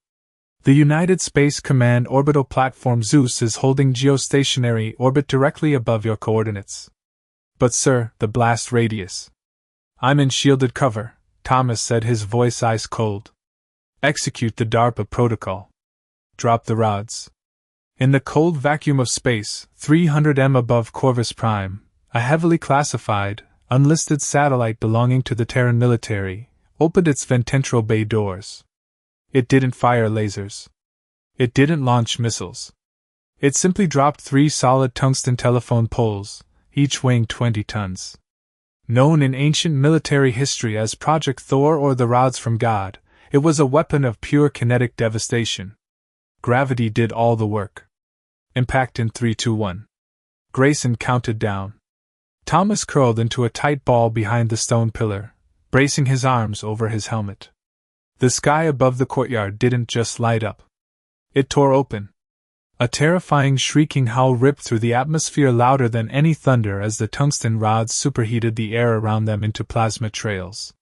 The United Space Command orbital platform Zeus is holding geostationary orbit directly above your coordinates. But sir, the blast radius. I'm in shielded cover, Thomas said, his voice ice cold. Execute the DARPA protocol. Drop the rods. In the cold vacuum of space, 300 m above Corvus Prime, a heavily classified, unlisted satellite belonging to the Terran military opened its ventral bay doors. It didn't fire lasers. It didn't launch missiles. It simply dropped 3 solid tungsten telephone poles, each weighing 20 tons. Known in ancient military history as Project Thor or the Rods from God, it was a weapon of pure kinetic devastation. Gravity did all the work. Impact in 3, 2, 1. Grayson counted down. Thomas curled into a tight ball behind the stone pillar, bracing his arms over his helmet. The sky above the courtyard didn't just light up. It tore open. A terrifying shrieking howl ripped through the atmosphere louder than any thunder as the tungsten rods superheated the air around them into plasma trails.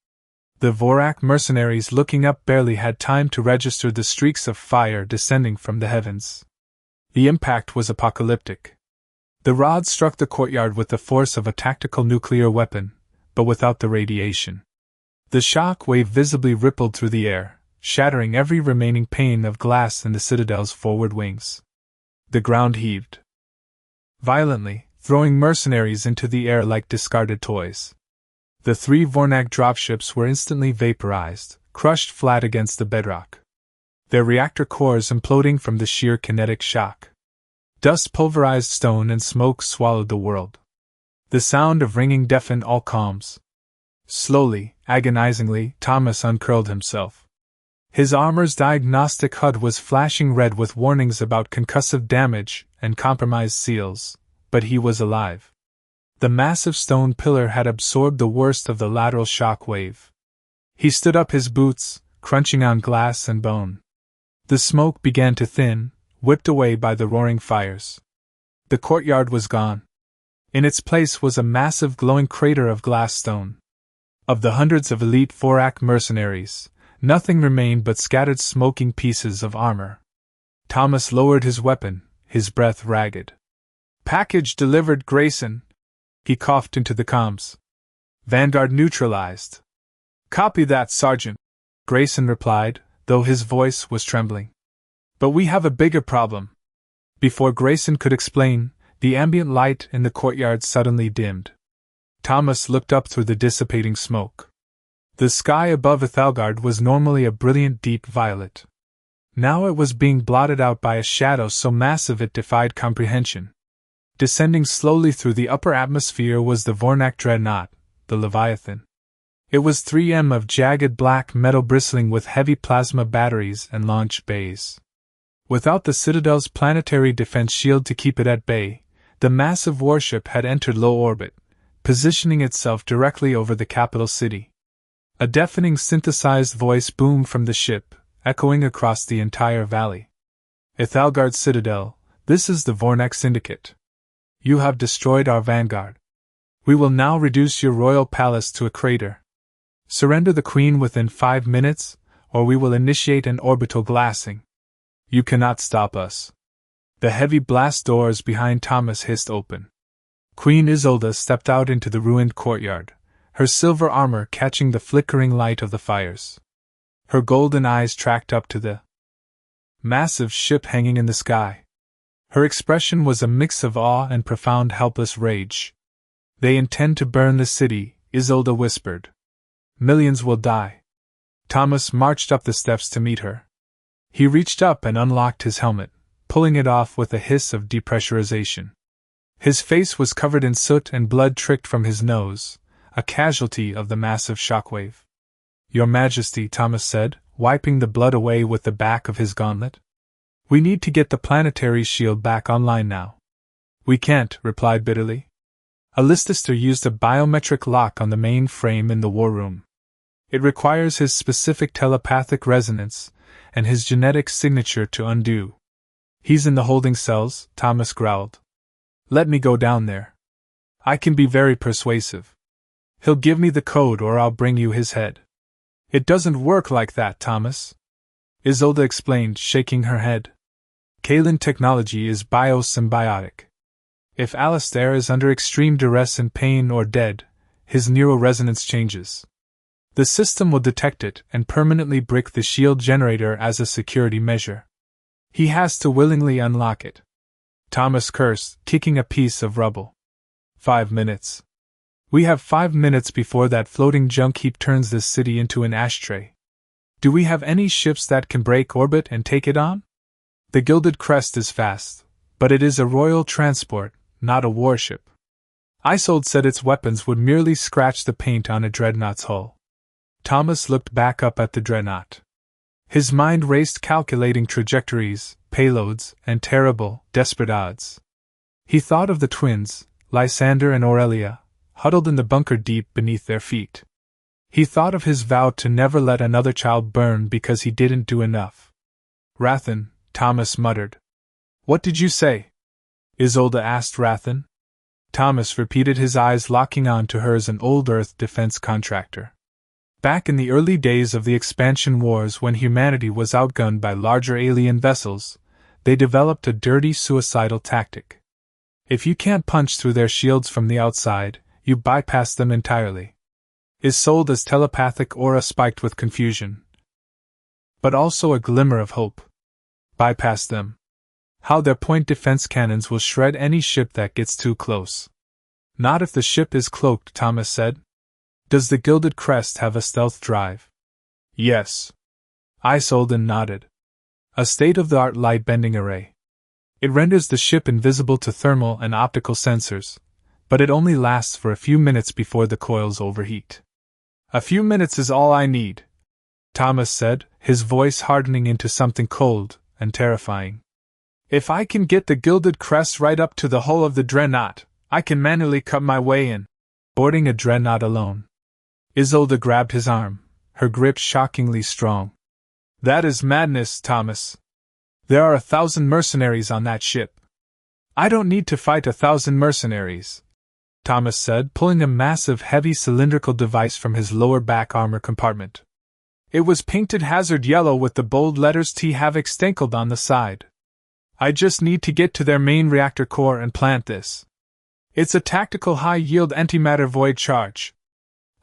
The Vorak mercenaries looking up barely had time to register the streaks of fire descending from the heavens. The impact was apocalyptic. The rods struck the courtyard with the force of a tactical nuclear weapon, but without the radiation. The shock wave visibly rippled through the air, shattering every remaining pane of glass in the Citadel's forward wings. The ground heaved violently, throwing mercenaries into the air like discarded toys. The 3 Vornak dropships were instantly vaporized, crushed flat against the bedrock. Their reactor cores imploding from the sheer kinetic shock. Dust pulverized stone and smoke swallowed the world. The sound of ringing deafened all comms. Slowly, agonizingly, Thomas uncurled himself. His armor's diagnostic HUD was flashing red with warnings about concussive damage and compromised seals, but he was alive. The massive stone pillar had absorbed the worst of the lateral shock wave. He stood up, his boots crunching on glass and bone. The smoke began to thin, whipped away by the roaring fires. The courtyard was gone. In its place was a massive glowing crater of glass stone. Of the hundreds of elite Vorak mercenaries, nothing remained but scattered smoking pieces of armor. Thomas lowered his weapon, his breath ragged. Package delivered, Grayson. He coughed into the comms. Vanguard neutralized. Copy that, Sergeant, Grayson replied, though his voice was trembling. But we have a bigger problem. Before Grayson could explain, the ambient light in the courtyard suddenly dimmed. Thomas looked up through the dissipating smoke. The sky above Ethelgard was normally a brilliant deep violet. Now it was being blotted out by a shadow so massive it defied comprehension. Descending slowly through the upper atmosphere was the Vornak dreadnought, the Leviathan. It was 3M of jagged black metal bristling with heavy plasma batteries and launch bays. Without the Citadel's planetary defense shield to keep it at bay, the massive warship had entered low orbit, positioning itself directly over the capital city. A deafening synthesized voice boomed from the ship, echoing across the entire valley. Ethelgard Citadel, this is the Vornak Syndicate. You have destroyed our vanguard. We will now reduce your royal palace to a crater. Surrender the Queen within 5 minutes, or we will initiate an orbital glassing. You cannot stop us. The heavy blast doors behind Thomas hissed open. Queen Isolde stepped out into the ruined courtyard, her silver armor catching the flickering light of the fires. Her golden eyes tracked up to the massive ship hanging in the sky. Her expression was a mix of awe and profound helpless rage. They intend to burn the city, Isolde whispered. Millions will die. Thomas marched up the steps to meet her. He reached up and unlocked his helmet, pulling it off with a hiss of depressurization. His face was covered in soot and blood tricked from his nose, a casualty of the massive shockwave. Your Majesty, Thomas said, wiping the blood away with the back of his gauntlet. We need to get the planetary shield back online now. We can't, replied bitterly. Alistair used a biometric lock on the main frame in the war room. It requires his specific telepathic resonance and his genetic signature to undo. He's in the holding cells, Thomas growled. Let me go down there. I can be very persuasive. He'll give me the code or I'll bring you his head. It doesn't work like that, Thomas, Isolde explained, shaking her head. Kalen technology is biosymbiotic. If Alistair is under extreme duress and pain or dead, his neuroresonance changes. The system will detect it and permanently brick the shield generator as a security measure. He has to willingly unlock it. Thomas cursed, kicking a piece of rubble. 5 minutes. We have 5 minutes before that floating junk heap turns this city into an ashtray. Do we have any ships that can break orbit and take it on? The Gilded Crest is fast, but it is a royal transport, not a warship. Isolde said its weapons would merely scratch the paint on a dreadnought's hull. Thomas looked back up at the dreadnought. His mind raced calculating trajectories, payloads, and terrible, desperate odds. He thought of the twins, Lysander and Aurelia, huddled in the bunker deep beneath their feet. He thought of his vow to never let another child burn because he didn't do enough. Rathan, Thomas muttered. What did you say? Isolde asked Rathan. Thomas repeated, his eyes locking on to hers, an old Earth defense contractor. Back in the early days of the expansion wars, when humanity was outgunned by larger alien vessels, they developed a dirty suicidal tactic. If you can't punch through their shields from the outside, you bypass them entirely. Isolde's telepathic aura spiked with confusion, but also a glimmer of hope. Bypass them. How their point defense cannons will shred any ship that gets too close. Not if the ship is cloaked, Thomas said. Does the Gilded Crest have a stealth drive? Yes. Isolde nodded. A state-of-the-art light-bending array. It renders the ship invisible to thermal and optical sensors, but it only lasts for a few minutes before the coils overheat. A few minutes is all I need, Thomas said, his voice hardening into something cold and terrifying. If I can get the Gilded Crest right up to the hull of the dreadnought, I can manually cut my way in. Boarding a dreadnought alone. Isolde grabbed his arm, her grip shockingly strong. That is madness, Thomas. There are 1,000 mercenaries on that ship. I don't need to fight 1,000 mercenaries, Thomas said, pulling a massive heavy cylindrical device from his lower back armor compartment. It was painted hazard yellow with the bold letters T Havoc stankled on the side. I just need to get to their main reactor core and plant this. It's a tactical high-yield antimatter void charge.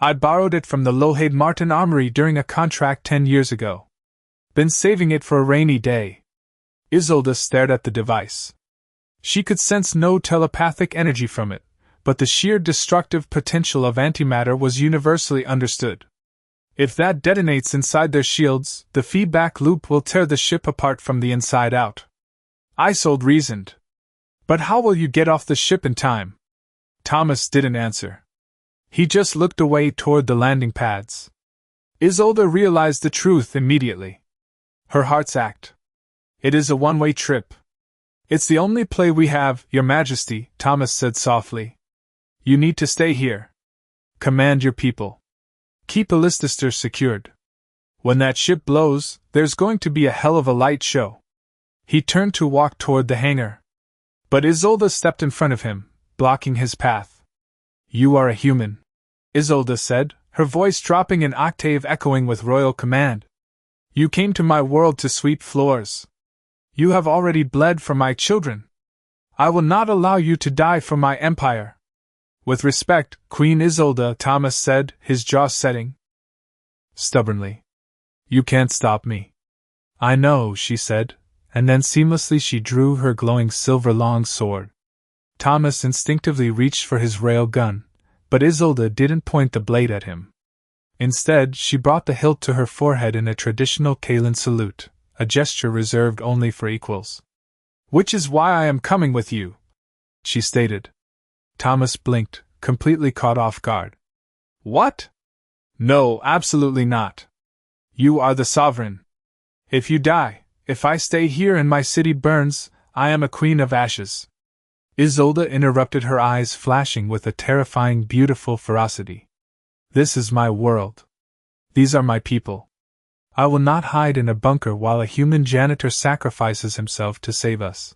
I borrowed it from the Lougheed Martin Armory during a contract 10 years ago. Been saving it for a rainy day. Isolde stared at the device. She could sense no telepathic energy from it, but the sheer destructive potential of antimatter was universally understood. If that detonates inside their shields, the feedback loop will tear the ship apart from the inside out. Isolde reasoned. But how will you get off the ship in time? Thomas didn't answer. He just looked away toward the landing pads. Isolde realized the truth immediately. Her heart ached. It is a one-way trip. It's the only play we have, Your Majesty, Thomas said softly. You need to stay here. Command your people. Keep Allister secured. When that ship blows, there's going to be a hell of a light show. He turned to walk toward the hangar. But Isolde stepped in front of him, blocking his path. You are a human, Isolde said, her voice dropping an octave echoing with royal command. You came to my world to sweep floors. You have already bled for my children. I will not allow you to die for my empire. With respect, Queen Isolde, Thomas said, his jaw setting. Stubbornly. You can't stop me. I know, she said, and then seamlessly she drew her glowing silver long sword. Thomas instinctively reached for his rail gun, but Isolde didn't point the blade at him. Instead, she brought the hilt to her forehead in a traditional Kaelan salute, a gesture reserved only for equals. Which is why I am coming with you, she stated. Thomas blinked, completely caught off guard. What? No, absolutely not. You are the sovereign. If you die, if I stay here and my city burns, I am a queen of ashes. Isolde interrupted, her eyes flashing with a terrifying, beautiful ferocity. This is my world. These are my people. I will not hide in a bunker while a human janitor sacrifices himself to save us.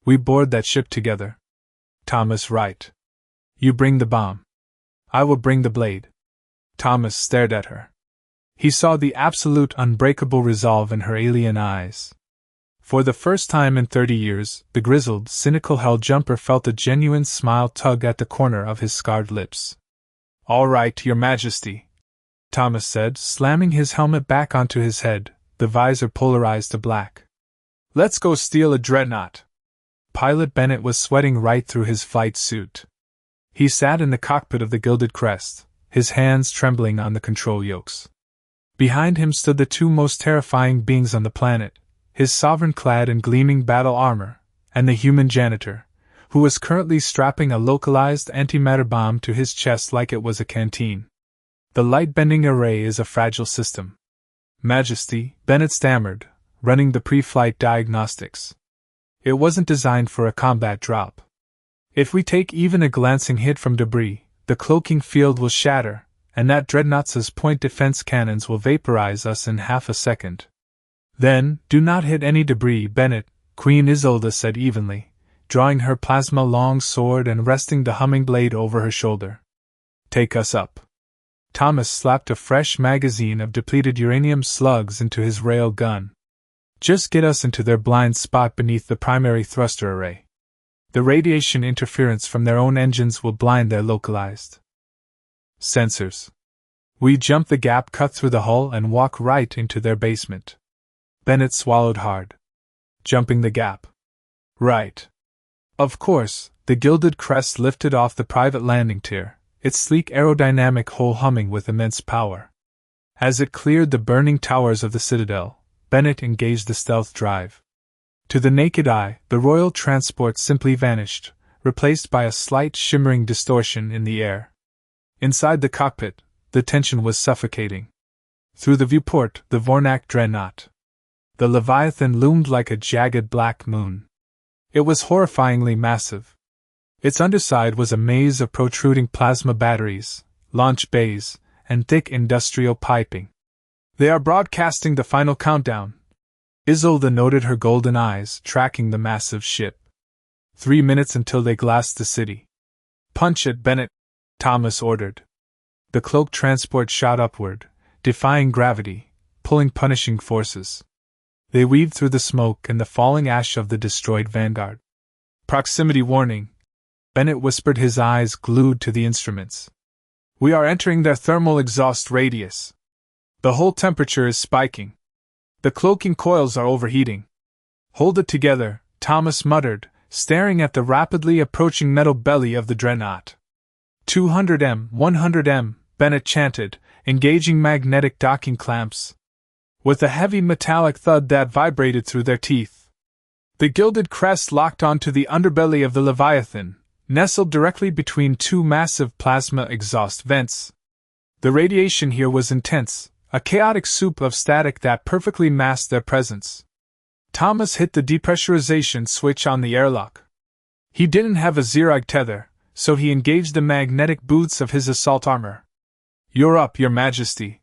We board that ship together. Thomas, right. You bring the bomb. I will bring the blade. Thomas stared at her. He saw the absolute unbreakable resolve in her alien eyes. For the first time in 30 years, the grizzled, cynical hell-jumper felt a genuine smile tug at the corner of his scarred lips. All right, Your Majesty, Thomas said, slamming his helmet back onto his head, the visor polarized to black. Let's go steal a dreadnought. Pilot Bennett was sweating right through his flight suit. He sat in the cockpit of the Gilded Crest, his hands trembling on the control yokes. Behind him stood the two most terrifying beings on the planet, his sovereign clad in gleaming battle armor, and the human janitor, who was currently strapping a localized antimatter bomb to his chest like it was a canteen. The light-bending array is a fragile system. Majesty, Bennett stammered, running the pre-flight diagnostics. It wasn't designed for a combat drop. If we take even a glancing hit from debris, the cloaking field will shatter, and that dreadnought's point defense cannons will vaporize us in half a second. Then, do not hit any debris, Bennett, Queen Isolde said evenly, drawing her plasma long sword and resting the humming blade over her shoulder. Take us up. Thomas slapped a fresh magazine of depleted uranium slugs into his rail gun. Just get us into their blind spot beneath the primary thruster array. The radiation interference from their own engines will blind their localized sensors. We jump the gap cut through the hull and walk right into their basement. Bennett swallowed hard. Jumping the gap. Right. Of course, the Gilded Crest lifted off the private landing tier, its sleek aerodynamic hull humming with immense power. As it cleared the burning towers of the Citadel, Bennett engaged the stealth drive. To the naked eye, the royal transport simply vanished, replaced by a slight shimmering distortion in the air. Inside the cockpit, the tension was suffocating. Through the viewport, the Vornak dreadnought. The Leviathan loomed like a jagged black moon. It was horrifyingly massive. Its underside was a maze of protruding plasma batteries, launch bays, and thick industrial piping. They are broadcasting the final countdown. Isolde noted, her golden eyes tracking the massive ship. 3 minutes until they glassed the city. Punch it, Bennett, Thomas ordered. The cloaked transport shot upward, defying gravity, pulling punishing forces. They weaved through the smoke and the falling ash of the destroyed vanguard. Proximity warning, Bennett whispered, his eyes glued to the instruments. We are entering their thermal exhaust radius. The whole temperature is spiking. The cloaking coils are overheating. Hold it together, Thomas muttered, staring at the rapidly approaching metal belly of the dreadnought. 200 m, 100 m, Bennett chanted, engaging magnetic docking clamps. With a heavy metallic thud that vibrated through their teeth, the gilded crest locked onto the underbelly of the Leviathan, nestled directly between two massive plasma exhaust vents. The radiation here was intense, a chaotic soup of static that perfectly masked their presence. Thomas hit the depressurization switch on the airlock. He didn't have a Zerog tether, so he engaged the magnetic boots of his assault armor. You're up, Your Majesty,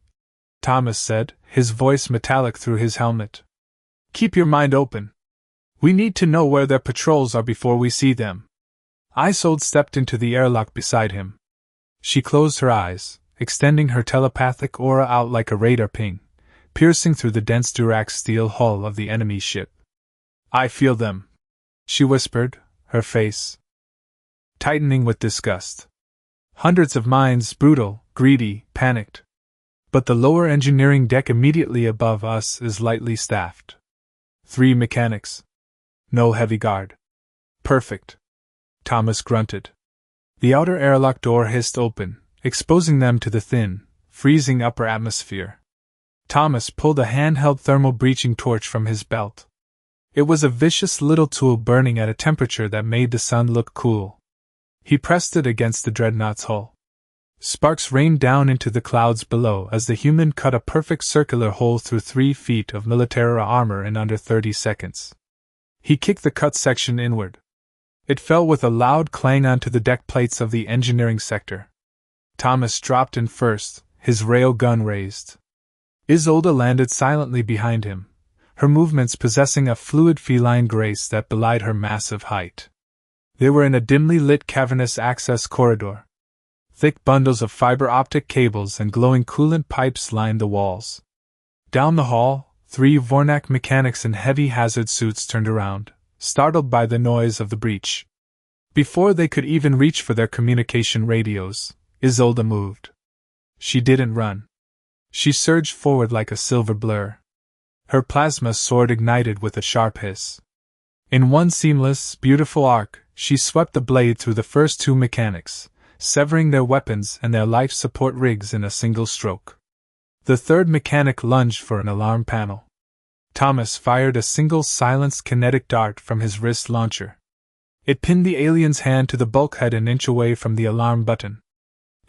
Thomas said, his voice metallic through his helmet. Keep your mind open. We need to know where their patrols are before we see them. Isolde stepped into the airlock beside him. She closed her eyes, extending her telepathic aura out like a radar ping, piercing through the dense Durax steel hull of the enemy ship. I feel them, she whispered, her face tightening with disgust. Hundreds of minds, brutal, greedy, panicked. But the lower engineering deck immediately above us is lightly staffed. 3 mechanics. No heavy guard. Perfect. Thomas grunted. The outer airlock door hissed open, exposing them to the thin, freezing upper atmosphere. Thomas pulled a handheld thermal breaching torch from his belt. It was a vicious little tool burning at a temperature that made the sun look cool. He pressed it against the dreadnought's hull. Sparks rained down into the clouds below as the human cut a perfect circular hole through 3 feet of military armor in under 30 seconds. He kicked the cut section inward. It fell with a loud clang onto the deck plates of the engineering sector. Thomas dropped in first, his rail gun raised. Isolde landed silently behind him, her movements possessing a fluid feline grace that belied her massive height. They were in a dimly lit cavernous access corridor. Thick bundles of fiber optic cables and glowing coolant pipes lined the walls. Down the hall, 3 Vornak mechanics in heavy hazard suits turned around, startled by the noise of the breach. Before they could even reach for their communication radios, Isolde moved. She didn't run. She surged forward like a silver blur. Her plasma sword ignited with a sharp hiss. In one seamless, beautiful arc, she swept the blade through the first 2 mechanics, severing their weapons and their life support rigs in a single stroke. The 3rd mechanic lunged for an alarm panel. Thomas fired a single silenced kinetic dart from his wrist launcher. It pinned the alien's hand to the bulkhead an inch away from the alarm button.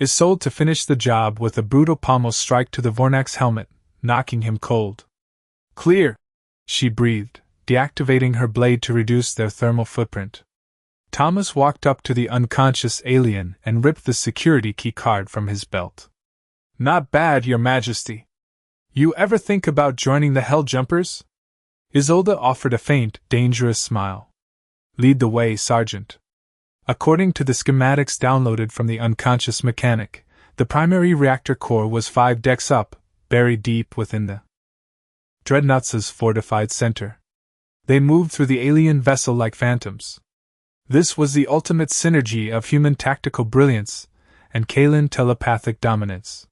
Isolde to finish the job with a brutal pommel strike to the Vornak's helmet, knocking him cold. Clear, she breathed, deactivating her blade to reduce their thermal footprint. Thomas walked up to the unconscious alien and ripped the security key card from his belt. Not bad, Your Majesty. You ever think about joining the Hell Jumpers? Isolde offered a faint, dangerous smile. Lead the way, Sergeant. According to the schematics downloaded from the unconscious mechanic, the primary reactor core was 5 decks up, buried deep within the dreadnought's fortified center. They moved through the alien vessel like phantoms. This was the ultimate synergy of human tactical brilliance and Kaelan telepathic dominance.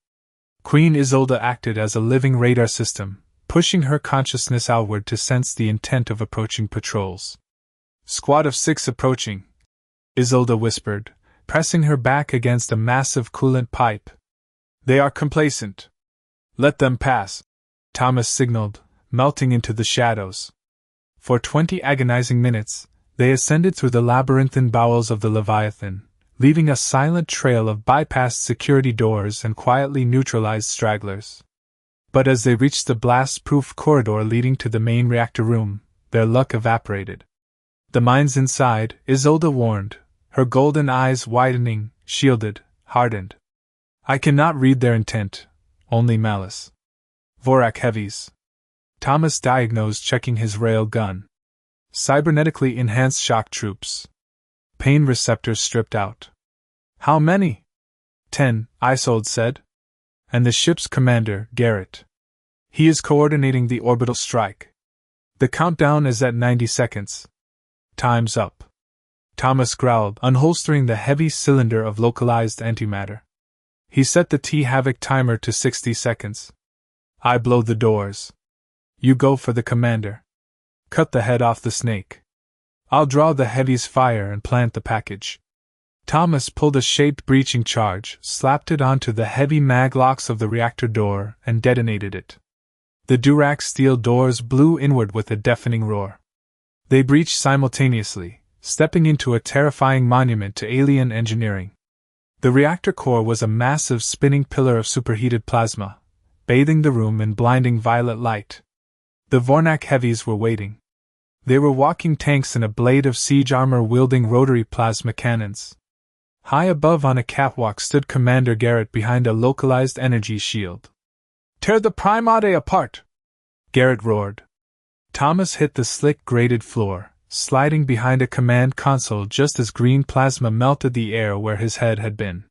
Queen Isolde acted as a living radar system, pushing her consciousness outward to sense the intent of approaching patrols. Squad of 6 approaching, Isolde whispered, pressing her back against a massive coolant pipe. They are complacent. Let them pass, Thomas signaled, melting into the shadows. For 20 agonizing minutes, they ascended through the labyrinthine bowels of the Leviathan, leaving a silent trail of bypassed security doors and quietly neutralized stragglers. But as they reached the blast-proof corridor leading to the main reactor room, their luck evaporated. The minds inside, Isolde warned, her golden eyes widening, shielded, hardened. I cannot read their intent, only malice. Vorak heavies. Thomas diagnosed, checking his rail gun. Cybernetically enhanced shock troops. Pain receptors stripped out. How many? 10, Isolde said. And the ship's commander, Garrett. He is coordinating the orbital strike. The countdown is at 90 seconds. Time's up. Thomas growled, unholstering the heavy cylinder of localized antimatter. He set the T-Havoc timer to 60 seconds. I blow the doors. You go for the commander. Cut the head off the snake. I'll draw the heavy's fire and plant the package. Thomas pulled a shaped breaching charge, slapped it onto the heavy mag locks of the reactor door, and detonated it. The Durac steel doors blew inward with a deafening roar. They breached simultaneously, stepping into a terrifying monument to alien engineering. The reactor core was a massive spinning pillar of superheated plasma, bathing the room in blinding violet light. The Vornak heavies were waiting. They were walking tanks in a blade of siege armor wielding rotary plasma cannons. High above on a catwalk stood Commander Garrett behind a localized energy shield. "Tear the Primate apart!" Garrett roared. Thomas hit the slick grated floor, sliding behind a command console just as green plasma melted the air where his head had been.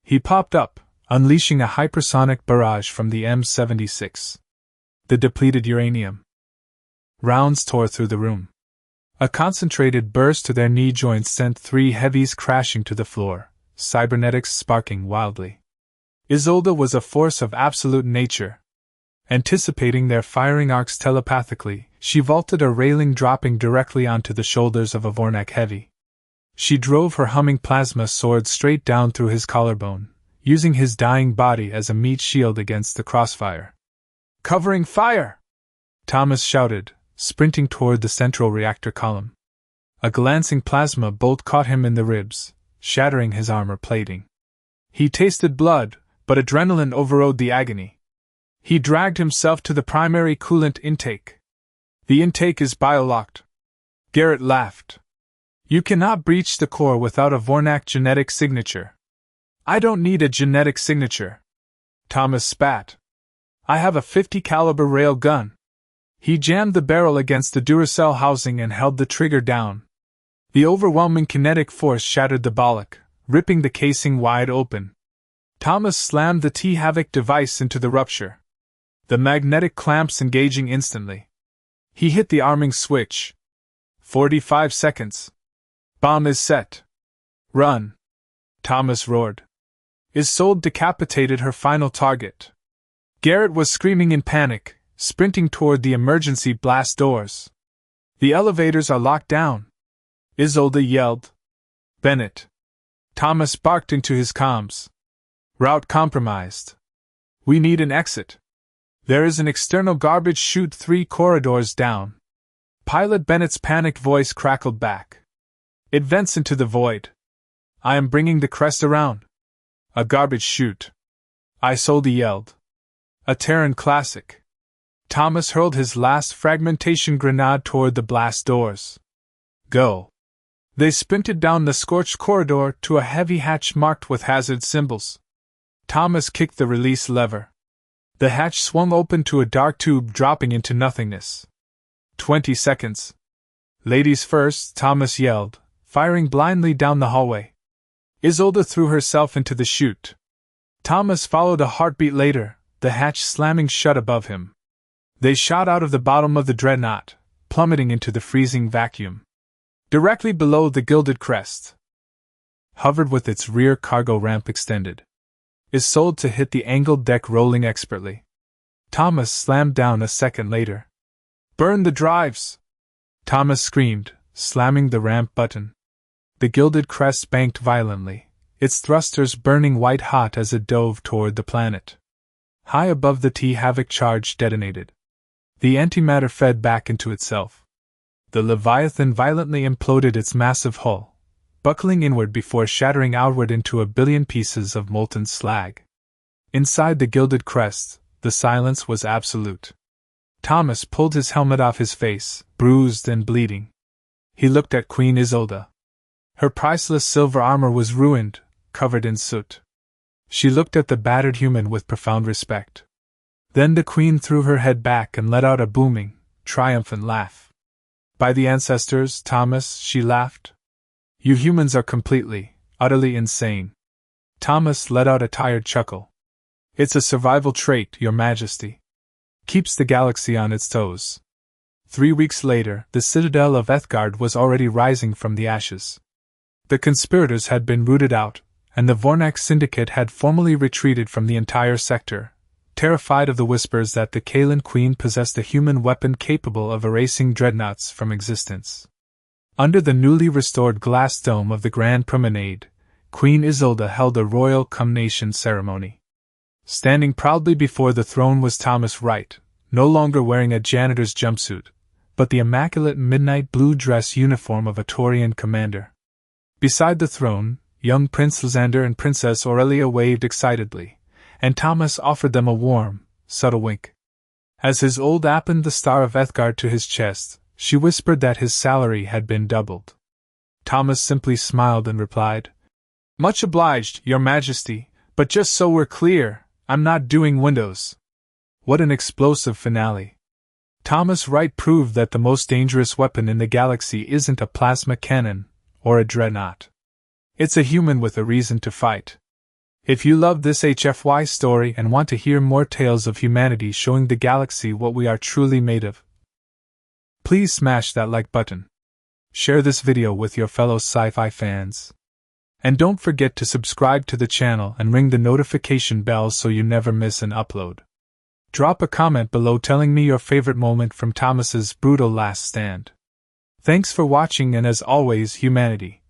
He popped up, unleashing a hypersonic barrage from the M76. The depleted uranium rounds tore through the room. A concentrated burst to their knee joints sent 3 heavies crashing to the floor, cybernetics sparking wildly. Isolde was a force of absolute nature. Anticipating their firing arcs telepathically, she vaulted a railing dropping directly onto the shoulders of a Vornak heavy. She drove her humming plasma sword straight down through his collarbone, using his dying body as a meat shield against the crossfire. "Covering fire!" Thomas shouted, sprinting toward the central reactor column. A glancing plasma bolt caught him in the ribs, shattering his armor plating. He tasted blood, but adrenaline overrode the agony. He dragged himself to the primary coolant intake. "The intake is biolocked." Garrett laughed. "You cannot breach the core without a Vornak genetic signature." "I don't need a genetic signature." Thomas spat. "I have a 50 caliber rail gun." He jammed the barrel against the Duracell housing and held the trigger down. The overwhelming kinetic force shattered the bollock, ripping the casing wide open. Thomas slammed the T-Havoc device into the rupture, the magnetic clamps engaging instantly. He hit the arming switch. 45 seconds. "Bomb is set. Run!" Thomas roared. Isolde decapitated her final target. Garrett was screaming in panic, sprinting toward the emergency blast doors. "The elevators are locked down!" Isolde yelled. "Bennett!" Thomas barked into his comms. "Route compromised. We need an exit. There is an external garbage chute 3 corridors down." Pilot Bennett's panicked voice crackled back. "It vents into the void. I am bringing the crest around." "A garbage chute," Isolde yelled. "A Terran classic." Thomas hurled his last fragmentation grenade toward the blast doors. "Go." They sprinted down the scorched corridor to a heavy hatch marked with hazard symbols. Thomas kicked the release lever. The hatch swung open to a dark tube dropping into nothingness. 20 seconds. "Ladies first," Thomas yelled, firing blindly down the hallway. Isolde threw herself into the chute. Thomas followed a heartbeat later, the hatch slamming shut above him. They shot out of the bottom of the dreadnought, plummeting into the freezing vacuum. Directly below the gilded crest hovered with its rear cargo ramp extended. Isolde to hit the angled deck rolling expertly. Thomas slammed down a second later. "Burn the drives!" Thomas screamed, slamming the ramp button. The gilded crest banked violently, its thrusters burning white-hot as it dove toward the planet. High above the T-Havoc charge detonated. The antimatter fed back into itself. The Leviathan violently imploded its massive hull, buckling inward before shattering outward into a billion pieces of molten slag. Inside the gilded crest, the silence was absolute. Thomas pulled his helmet off his face, bruised and bleeding. He looked at Queen Isolde. Her priceless silver armor was ruined, covered in soot. She looked at the battered human with profound respect. Then the Queen threw her head back and let out a booming, triumphant laugh. "By the ancestors, Thomas," she laughed. "You humans are completely, utterly insane." Thomas let out a tired chuckle. "It's a survival trait, Your Majesty. Keeps the galaxy on its toes." 3 weeks later, the citadel of Ethgard was already rising from the ashes. The conspirators had been rooted out, and the Vornak syndicate had formally retreated from the entire sector, terrified of the whispers that the Kalan Queen possessed a human weapon capable of erasing dreadnoughts from existence. Under the newly restored glass dome of the Grand Promenade, Queen Isolde held a royal coronation ceremony. Standing proudly before the throne was Thomas Wright, no longer wearing a janitor's jumpsuit, but the immaculate midnight blue dress uniform of a Taurian commander. Beside the throne, young Prince Lysander and Princess Aurelia waved excitedly, and Thomas offered them a warm, subtle wink. As his old appened the Star of Ethgard to his chest, she whispered that his salary had been doubled. Thomas simply smiled and replied, "Much obliged, Your Majesty, but just so we're clear, I'm not doing Windows." What an explosive finale. Thomas Wright proved that the most dangerous weapon in the galaxy isn't a plasma cannon or a dreadnought. It's a human with a reason to fight. If you love this HFY story and want to hear more tales of humanity showing the galaxy what we are truly made of, please smash that like button. Share this video with your fellow sci-fi fans. And don't forget to subscribe to the channel and ring the notification bell so you never miss an upload. Drop a comment below telling me your favorite moment from Thomas's brutal last stand. Thanks for watching, and as always, humanity,